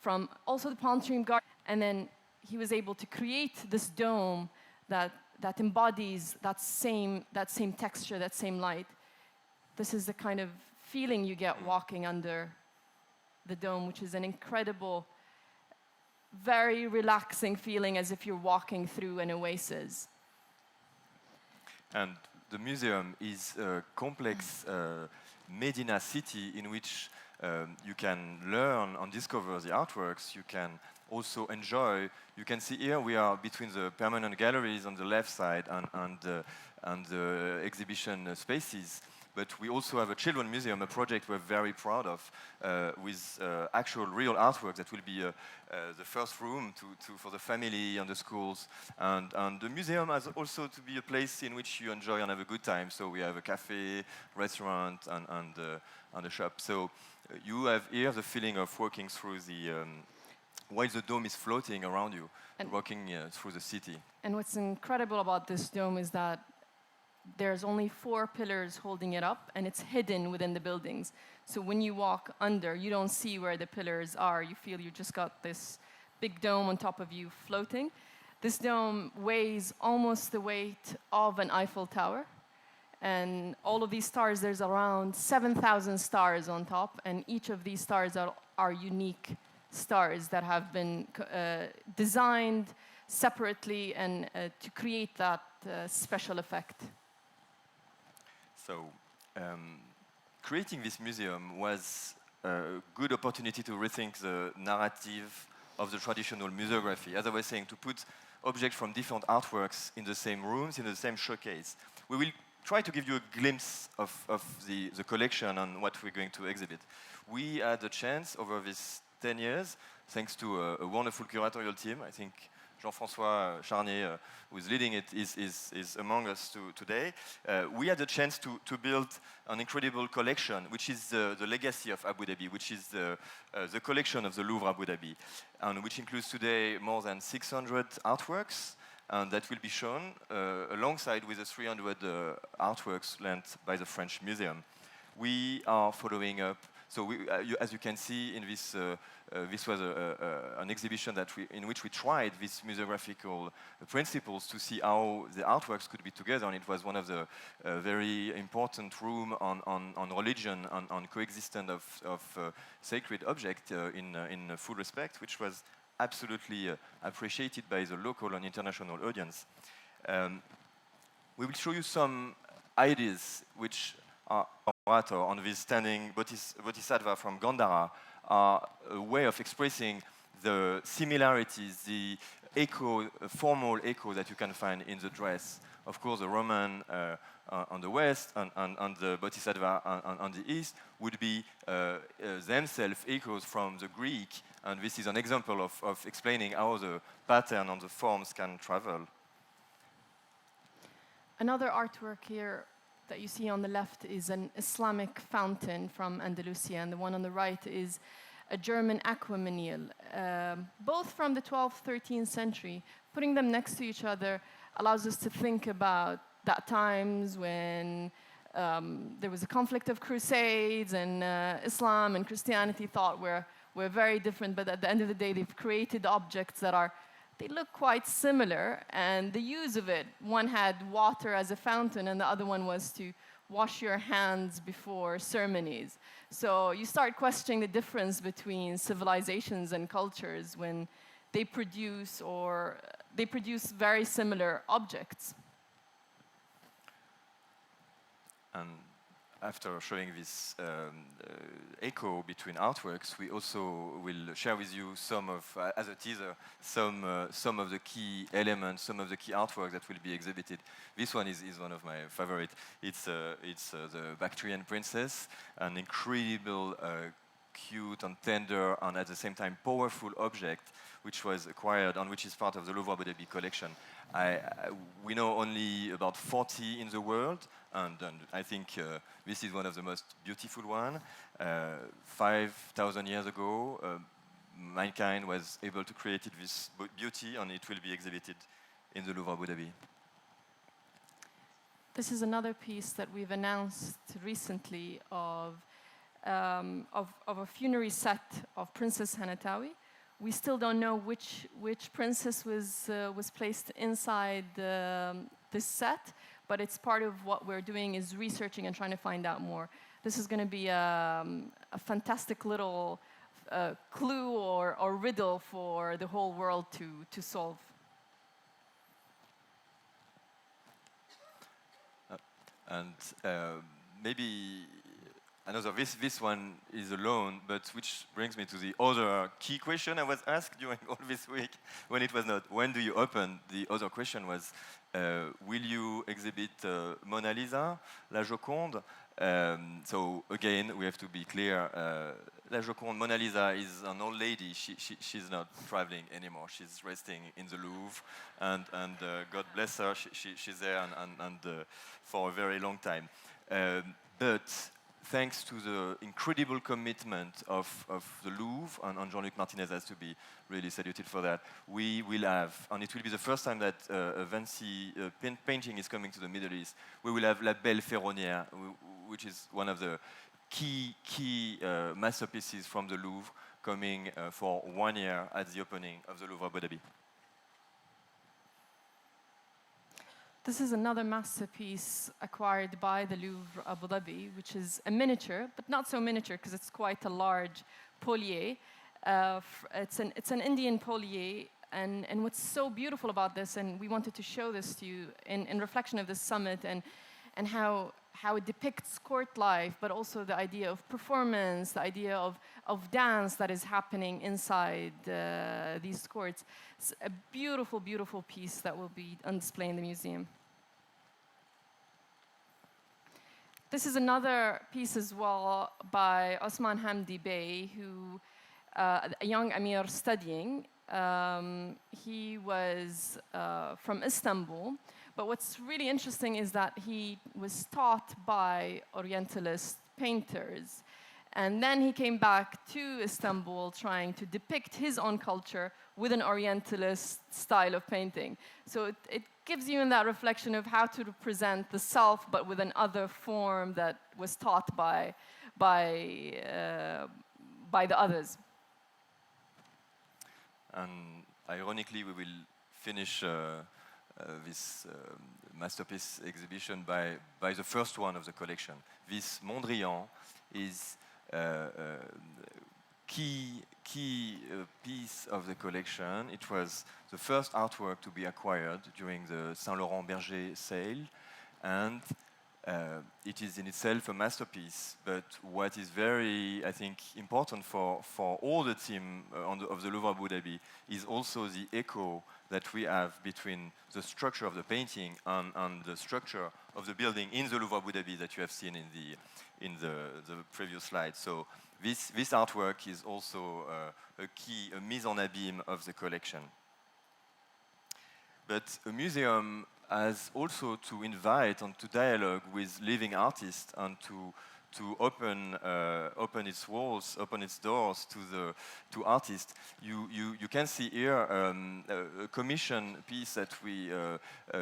from also the palm tree garden. And then he was able to create this dome that embodies that same texture, that same light. This is the kind of feeling you get walking under the dome, which is an incredible, very relaxing feeling, as if you're walking through an oasis. And the museum is a complex Medina city in which you can learn and discover the artworks. You can also enjoy. You can see here we are between the permanent galleries on the left side and the exhibition spaces. But we also have a children museum, a project we're very proud of, with actual real artwork that will be the first room for the family and the schools. And the museum has also to be a place in which you enjoy and have a good time. So we have a cafe, restaurant, and a shop. So you have here the feeling of walking through while the dome is floating around you, and walking through the city. And what's incredible about this dome is that there's only 4 pillars holding it up, and it's hidden within the buildings. So when you walk under, you don't see where the pillars are. You feel you just got this big dome on top of you floating. This dome weighs almost the weight of an Eiffel Tower. And all of these stars, there's around 7,000 stars on top, and each of these stars are unique stars that have been designed separately and to create that special effect. So, creating this museum was a good opportunity to rethink the narrative of the traditional museography. As I was saying, to put objects from different artworks in the same rooms, in the same showcase. We will try to give you a glimpse of the collection and what we're going to exhibit. We had the chance over these 10 years, thanks to a wonderful curatorial team. I think Jean-François Charnier, who is leading it, is among us today. We had the chance to build an incredible collection, which is the legacy of Abu Dhabi, which is the collection of the Louvre Abu Dhabi, and which includes today more than 600 artworks, and that will be shown alongside with the 300 artworks lent by the French Museum. We are following up. So as you can see in this, this was an exhibition in which we tried these museographical principles to see how the artworks could be together, and it was one of the very important room on religion, on coexistence of sacred objects in full respect, which was absolutely appreciated by the local and international audience. We will show you some ideas which are on this standing Bodhisattva from Gandhara are a way of expressing the similarities, the formal echo that you can find in the dress. Of course, the Roman on the west and the Bodhisattva on the east would be themselves echoes from the Greek, and this is an example of explaining how the pattern and the forms can travel. Another artwork here that you see on the left is an Islamic fountain from Andalusia, and the one on the right is a German aquamanile, both from the 12th, 13th century. Putting them next to each other allows us to think about that times when there was a conflict of crusades, and Islam and Christianity thought were very different, but at the end of the day, they've created objects that they look quite similar, and the use of it, one had water as a fountain, and the other one was to wash your hands before ceremonies. So you start questioning the difference between civilizations and cultures when they produce very similar objects. And after showing this echo between artworks, we also will share with you as a teaser, some of the key elements, some of the key artworks that will be exhibited. This one is one of my favorite. It's the Bactrian princess, an incredible, cute and tender, and at the same time powerful object, which was acquired and which is part of the Louvre Abu Dhabi collection. We know only about 40 in the world, and I think this is one of the most beautiful ones. 5,000 years ago, mankind was able to create this beauty, and it will be exhibited in the Louvre Abu Dhabi. This is another piece that we've announced recently of a funerary set of Princess Hanatawi. We still don't know which princess was placed inside this set, but it's part of what we're doing is researching and trying to find out more. This is going to be a fantastic little clue or riddle for the whole world to solve. And maybe another, this one is alone, but which brings me to the other key question I was asked during all this week, when it was not, when do you open? The other question was, will you exhibit Mona Lisa, La Joconde? So again, we have to be clear, La Joconde, Mona Lisa is an old lady. She's not traveling anymore. She's resting in the Louvre, and God bless her, she's there and for a very long time. But thanks to the incredible commitment of the Louvre, and Jean-Luc Martinez has to be really saluted for that, we will have, and it will be the first time that a Vinci painting is coming to the Middle East, we will have La Belle Ferronnière, which is one of the key masterpieces from the Louvre, coming for 1 year at the opening of the Louvre Abu Dhabi. This is another masterpiece acquired by the Louvre Abu Dhabi, which is a miniature, but not so miniature because it's quite a large polier. It's an Indian polier, and what's so beautiful about this, and we wanted to show this to you in reflection of this summit, and how it depicts court life, but also the idea of performance, the idea of dance that is happening inside these courts. It's a beautiful, beautiful piece that will be on display in the museum. This is another piece as well by Osman Hamdi Bey, who a young Amir studying. He was from Istanbul, but what's really interesting is that he was taught by Orientalist painters. And then he came back to Istanbul trying to depict his own culture with an Orientalist style of painting. So it gives you in that reflection of how to represent the self, but with another form that was taught by the others. And ironically, we will finish this masterpiece exhibition by the first one of the collection. This Mondrian is key piece of the collection. It was the first artwork to be acquired during the Saint Laurent Berger sale, and it is in itself a masterpiece. But what is very, I think, important for all the team of the Louvre Abu Dhabi is also the echo that we have between the structure of the painting and the structure of the building in the Louvre Abu Dhabi that you have seen in the previous slide. So this artwork is also a mise en abîme of the collection. But a museum has also to invite and to dialogue with living artists and to open its walls, open its doors to artists. You can see here a commission piece that we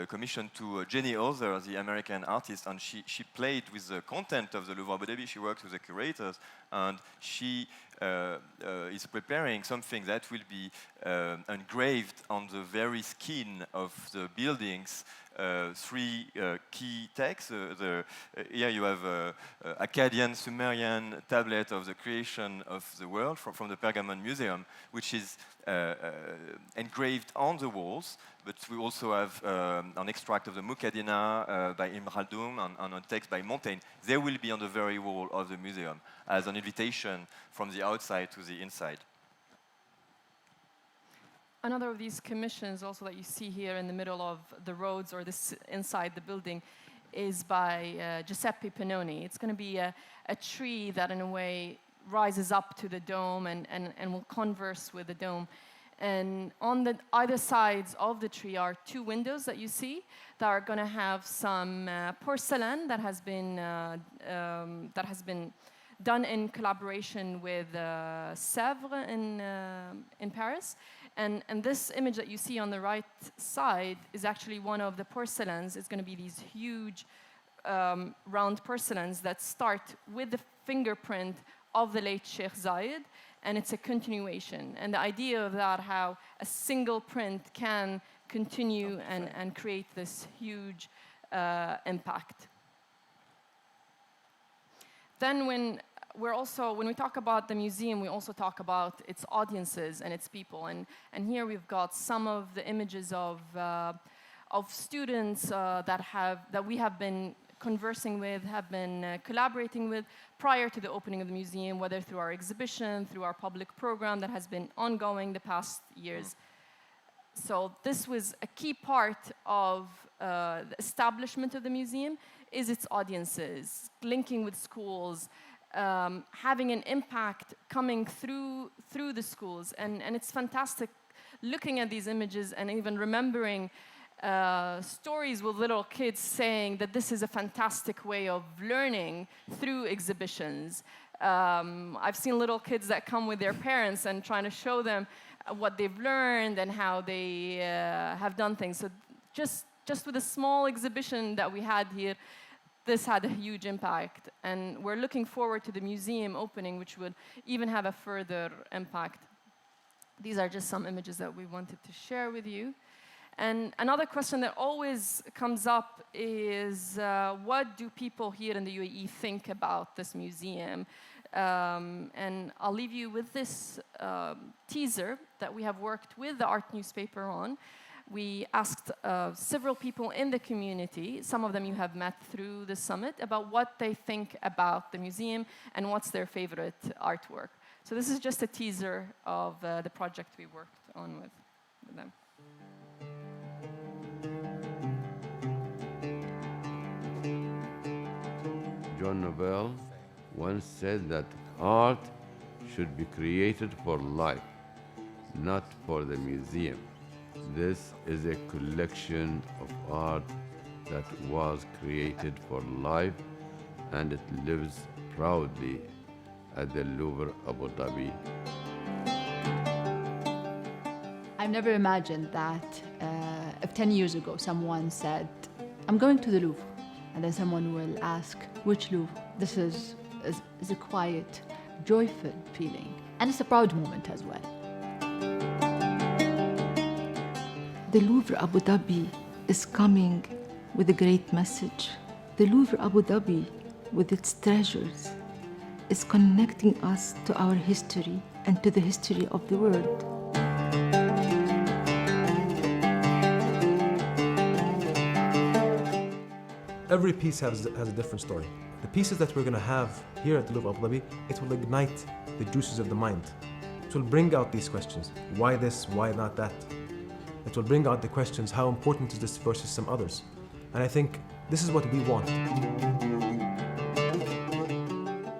commissioned to Jenny Other, the American artist, and she played with the content of the Louvre Abu Dhabi. She worked with the curators, and she is preparing something that will be engraved on the very skin of the buildings. Three key texts. Here you have Akkadian Sumerian tablet of the creation of the world from the Pergamon Museum, which is engraved on the walls. But we also have an extract of the Muqaddimah by Ibn Khaldun and a text by Montaigne. They will be on the very wall of the museum as an invitation from the outside to the inside. Another of these commissions also that you see here in the middle of the roads or this inside the building is by Giuseppe Pannoni. It's going to be a tree that in a way rises up to the dome and will converse with the dome. And on the either sides of the tree are two windows that you see that are going to have some porcelain that has been done in collaboration with Sèvres in Paris. And this image that you see on the right side is actually one of the porcelains. It's going to be these huge round porcelains that start with the fingerprint of the late Sheikh Zayed, and it's a continuation. And the idea of that, how a single print can continue and create this huge impact. Then when we talk about the museum, we also talk about its audiences and its people. And here we've got some of the images of students that we have been conversing with, have been collaborating with prior to the opening of the museum, whether through our exhibition, through our public program that has been ongoing the past years. So this was a key part of the establishment of the museum, is its audiences, linking with schools, having an impact coming through the schools. And it's fantastic looking at these images and even remembering stories with little kids saying that this is a fantastic way of learning through exhibitions. I've seen little kids that come with their parents and trying to show them what they've learned and how they have done things. So just with a small exhibition that we had here, this had a huge impact. And we're looking forward to the museum opening, which would even have a further impact. These are just some images that we wanted to share with you. And another question that always comes up is, what do people here in the UAE think about this museum? And I'll leave you with this teaser that we have worked with the art newspaper on. We asked several people in the community, some of them you have met through the summit, about what they think about the museum and what's their favorite artwork. So this is just a teaser of the project we worked on with them. John Novell once said that art should be created for life, not for the museum. This is a collection of art that was created for life, and it lives proudly at the Louvre Abu Dhabi. I've never imagined that if 10 years ago someone said, I'm going to the Louvre, and then someone will ask, which Louvre? This is a quiet, joyful feeling, and it's a proud moment as well. The Louvre Abu Dhabi is coming with a great message. The Louvre Abu Dhabi, with its treasures, is connecting us to our history and to the history of the world. Every piece has a different story. The pieces that we're going to have here at the Louvre Abu Dhabi, it will ignite the juices of the mind. It will bring out these questions. Why this? Why not that? It will bring out the questions, how important is this versus some others? And I think this is what we want.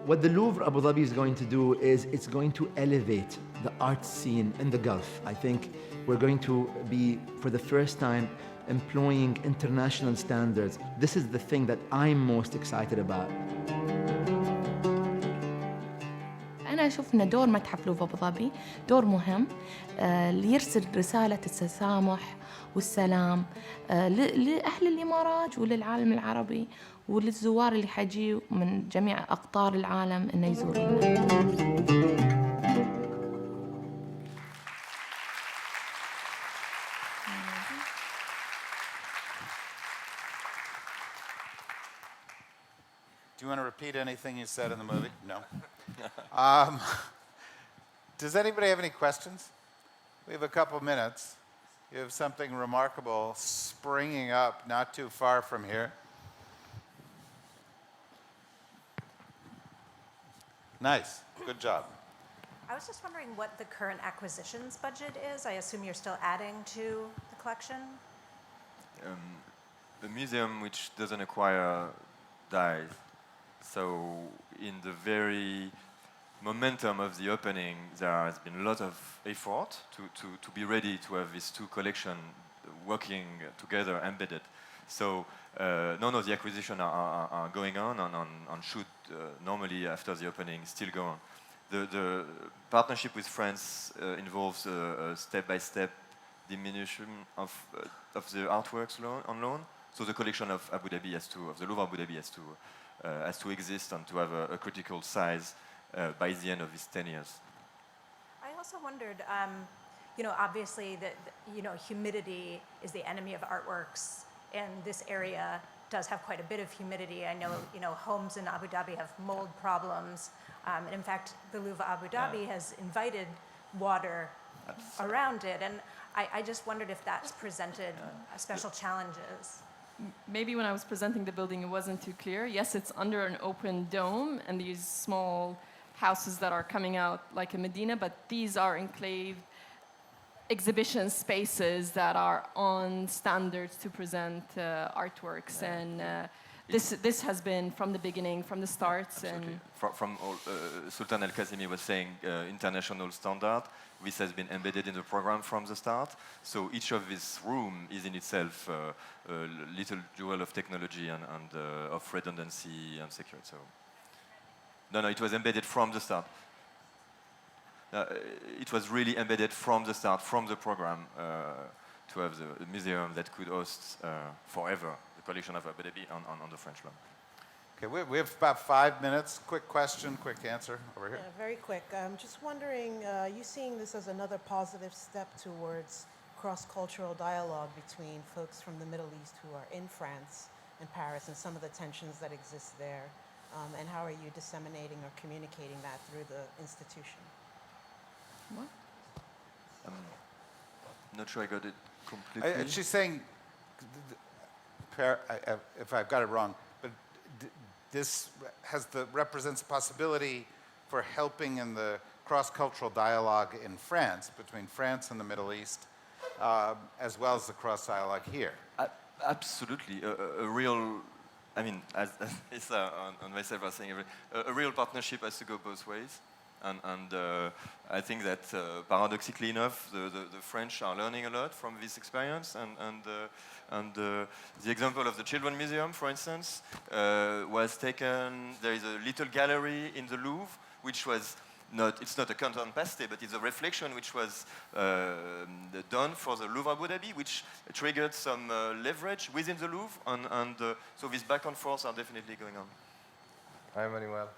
What the Louvre Abu Dhabi is going to do is it's going to elevate the art scene in the Gulf. I think we're going to be, for the first time, employing international standards. This is the thing that I'm most excited about. أنا أشوف أن دور متحف لوفر أبو ظبي دور مهم ليرسل رسالة التسامح والسلام لأهل الإمارات وللعالم العربي وللزوار اللي حيجوا من جميع أقطار العالم إنه يزورونا. Do you want to repeat anything you said in the movie? No. Does anybody have any questions? We have a couple minutes. You have something remarkable springing up not too far from here. Nice. Good job. I was just wondering what the current acquisitions budget is. I assume you're still adding to the collection? The museum, which doesn't acquire, dies. So in the very momentum of the opening, there has been a lot of effort to be ready to have these two collections working together, embedded. So none of the acquisitions are going on should normally after the opening still go on. The partnership with France involves a step-by-step diminution of the artworks on loan. So the collection of Abu Dhabi of the Louvre Abu Dhabi has to exist and to have a critical size by the end of these 10 years. I also wondered, obviously that, humidity is the enemy of artworks, and this area does have quite a bit of humidity. I know, homes in Abu Dhabi have mold problems. And in fact, the Louvre Abu Dhabi has invited water around it. And I just wondered if that's presented special challenges. maybe when I was presenting the building, it wasn't too clear. Yes, it's under an open dome and these small houses that are coming out like a Medina, but these are enclave exhibition spaces that are on standards to present artworks. And this has been from the beginning, from the start. Absolutely. From all, Sultan Al-Kazimi was saying international standard. This has been embedded in the program from the start. So each of this room is in itself a little jewel of technology and of redundancy and security. So, no, it was embedded from the start. It was really embedded from the start, from the program, to have the museum that could host forever the collection of Abu Dhabi on the French lawn. Okay, we have about 5 minutes. Quick question, quick answer over here. Yeah, very quick. I'm just wondering, you seeing this as another positive step towards cross-cultural dialogue between folks from the Middle East who are in France and Paris and some of the tensions that exist there, and how are you disseminating or communicating that through the institution? What? I'm not sure I got it completely. She's saying, if I've got it wrong, but this represents a possibility for helping in the cross-cultural dialogue in France, between France and the Middle East, as well as the cross-dialogue here. Absolutely. A real, I mean, as on myself I was saying, a real partnership has to go both ways. And I think that paradoxically enough, the French are learning a lot from this experience. And the example of the Children's Museum, for instance, was taken. There is a little gallery in the Louvre, which was it's not a canton paste, but it's a reflection which was done for the Louvre Abu Dhabi, which triggered some leverage within the Louvre. And so these back and forth are definitely going on. Hi, Manuel.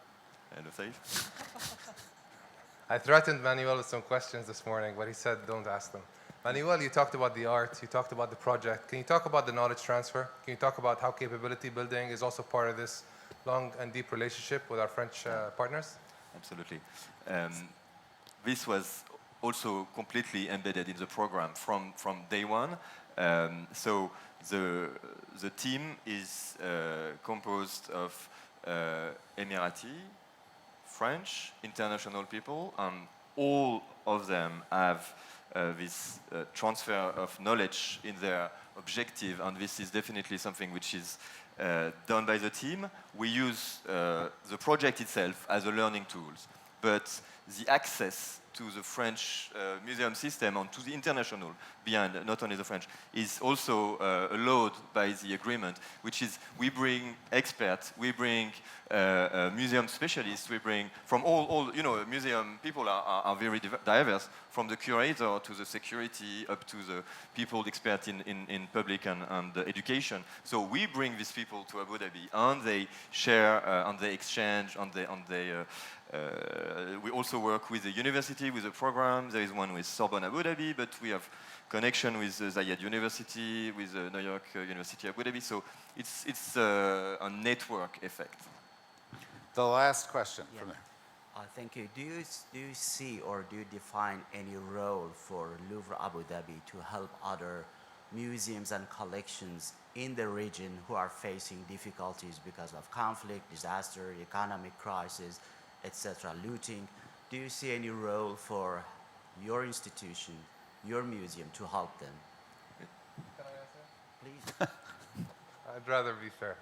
Hello, Saif. I threatened Manuel with some questions this morning, but he said don't ask them. Manuel, you talked about the art, you talked about the project. Can you talk about the knowledge transfer? Can you talk about how capability building is also part of this long and deep relationship with our French partners? Absolutely. This was also completely embedded in the program from day one. So the team is composed of Emirati, French, international people, and all of them have this transfer of knowledge in their objective, and this is definitely something which is done by the team. We use the project itself as a learning tool, but the access to the French museum system and to the international, beyond not only the French, is also allowed by the agreement, which is we bring experts, we bring museum specialists, we bring from all museum people are very diverse, from the curator to the security up to the people expert in public and education. So we bring these people to Abu Dhabi and they share and they exchange and they we also work with the university, with a program. There is one with Sorbonne Abu Dhabi, but we have connection with Zayed University, with New York University Abu Dhabi. So it's a network effect. The last question from there. Thank you. Do you see or do you define any role for Louvre Abu Dhabi to help other museums and collections in the region who are facing difficulties because of conflict, disaster, economic crisis, etc., looting? Do you see any role for your institution, your museum, to help them? Can I answer? Please. I'd rather be fair.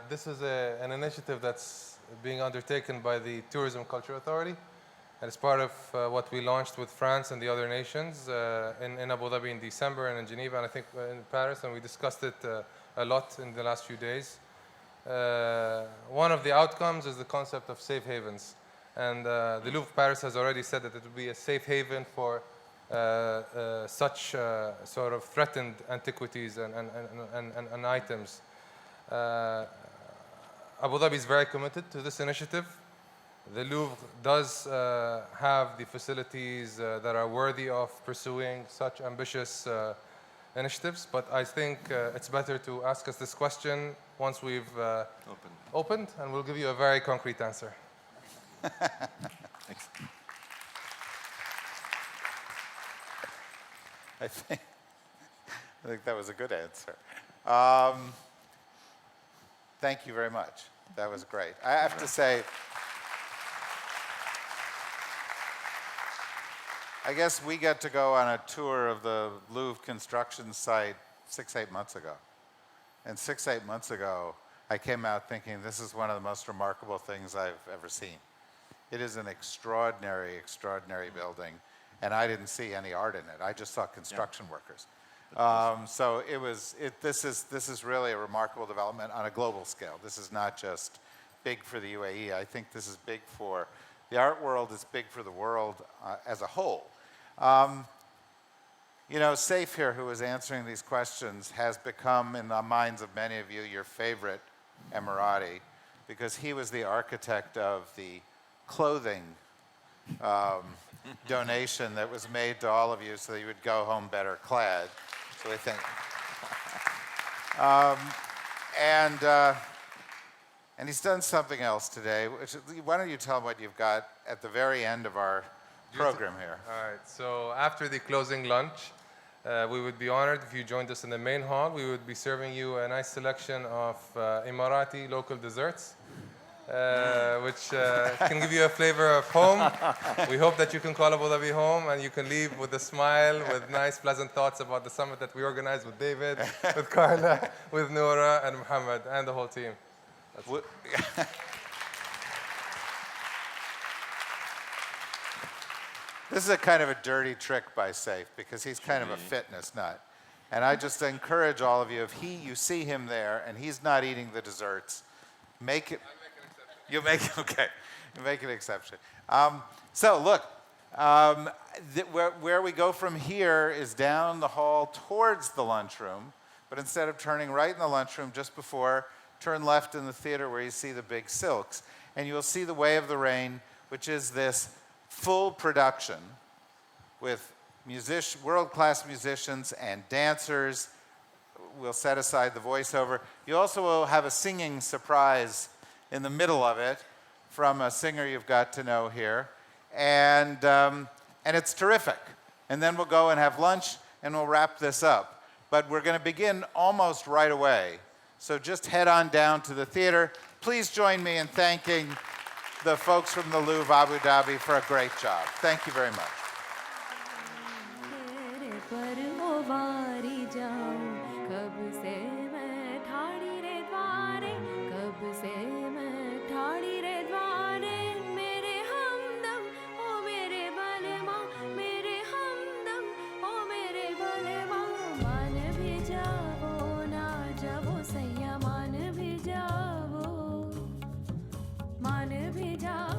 This is an initiative that's being undertaken by the Tourism Culture Authority, and it's part of what we launched with France and the other nations in Abu Dhabi in December and in Geneva and I think in Paris, and we discussed it a lot in the last few days. One of the outcomes is the concept of safe havens. And the Louvre Paris has already said that it would be a safe haven for such sort of threatened antiquities and items. Abu Dhabi is very committed to this initiative. The Louvre does have the facilities that are worthy of pursuing such ambitious initiatives, but I think it's better to ask us this question once we've opened, and we'll give you a very concrete answer. Thanks. I think that was a good answer. Thank you very much. That was great. I have to say, I guess we got to go on a tour of the Louvre construction site 6-8 months ago. And 6-8 months ago, I came out thinking this is one of the most remarkable things I've ever seen. It is an extraordinary, extraordinary building, and I didn't see any art in it. I just saw construction workers. So this is really a remarkable development on a global scale. This is not just big for the UAE. I think this is big for the art world. It's big for the world as a whole. You know, Saif here, who is answering these questions, has become, in the minds of many of you, your favorite Emirati, because he was the architect of the clothing donation that was made to all of you so that you would go home better clad. So I think, and he's done something else today. Why don't you tell him what you've got at the very end of our program here? All right. So after the closing lunch, we would be honored if you joined us in the main hall. We would be serving you a nice selection of Emirati local desserts, which can give you a flavor of home. We hope that you can call Abu Dhabi home and you can leave with a smile, with nice, pleasant thoughts about the summit that we organized with David, with Carla, with Noura and Muhammad, and the whole team. This is a kind of a dirty trick by Saif because he's kind of a fitness nut. And I just encourage all of you, if you see him there and he's not eating the desserts, make it. You make an exception. So look, where we go from here is down the hall towards the lunchroom, but instead of turning right in the lunchroom just before, turn left in the theater where you see the big silks. And you'll see the Way of the Rain, which is this full production with world-class musicians and dancers. We'll set aside the voiceover. You also will have a singing surprise in the middle of it from a singer you've got to know here. And it's terrific. And then we'll go and have lunch and we'll wrap this up. But we're going to begin almost right away. So just head on down to the theater. Please join me in thanking the folks from the Louvre Abu Dhabi for a great job. Thank you very much. मान भी जाओ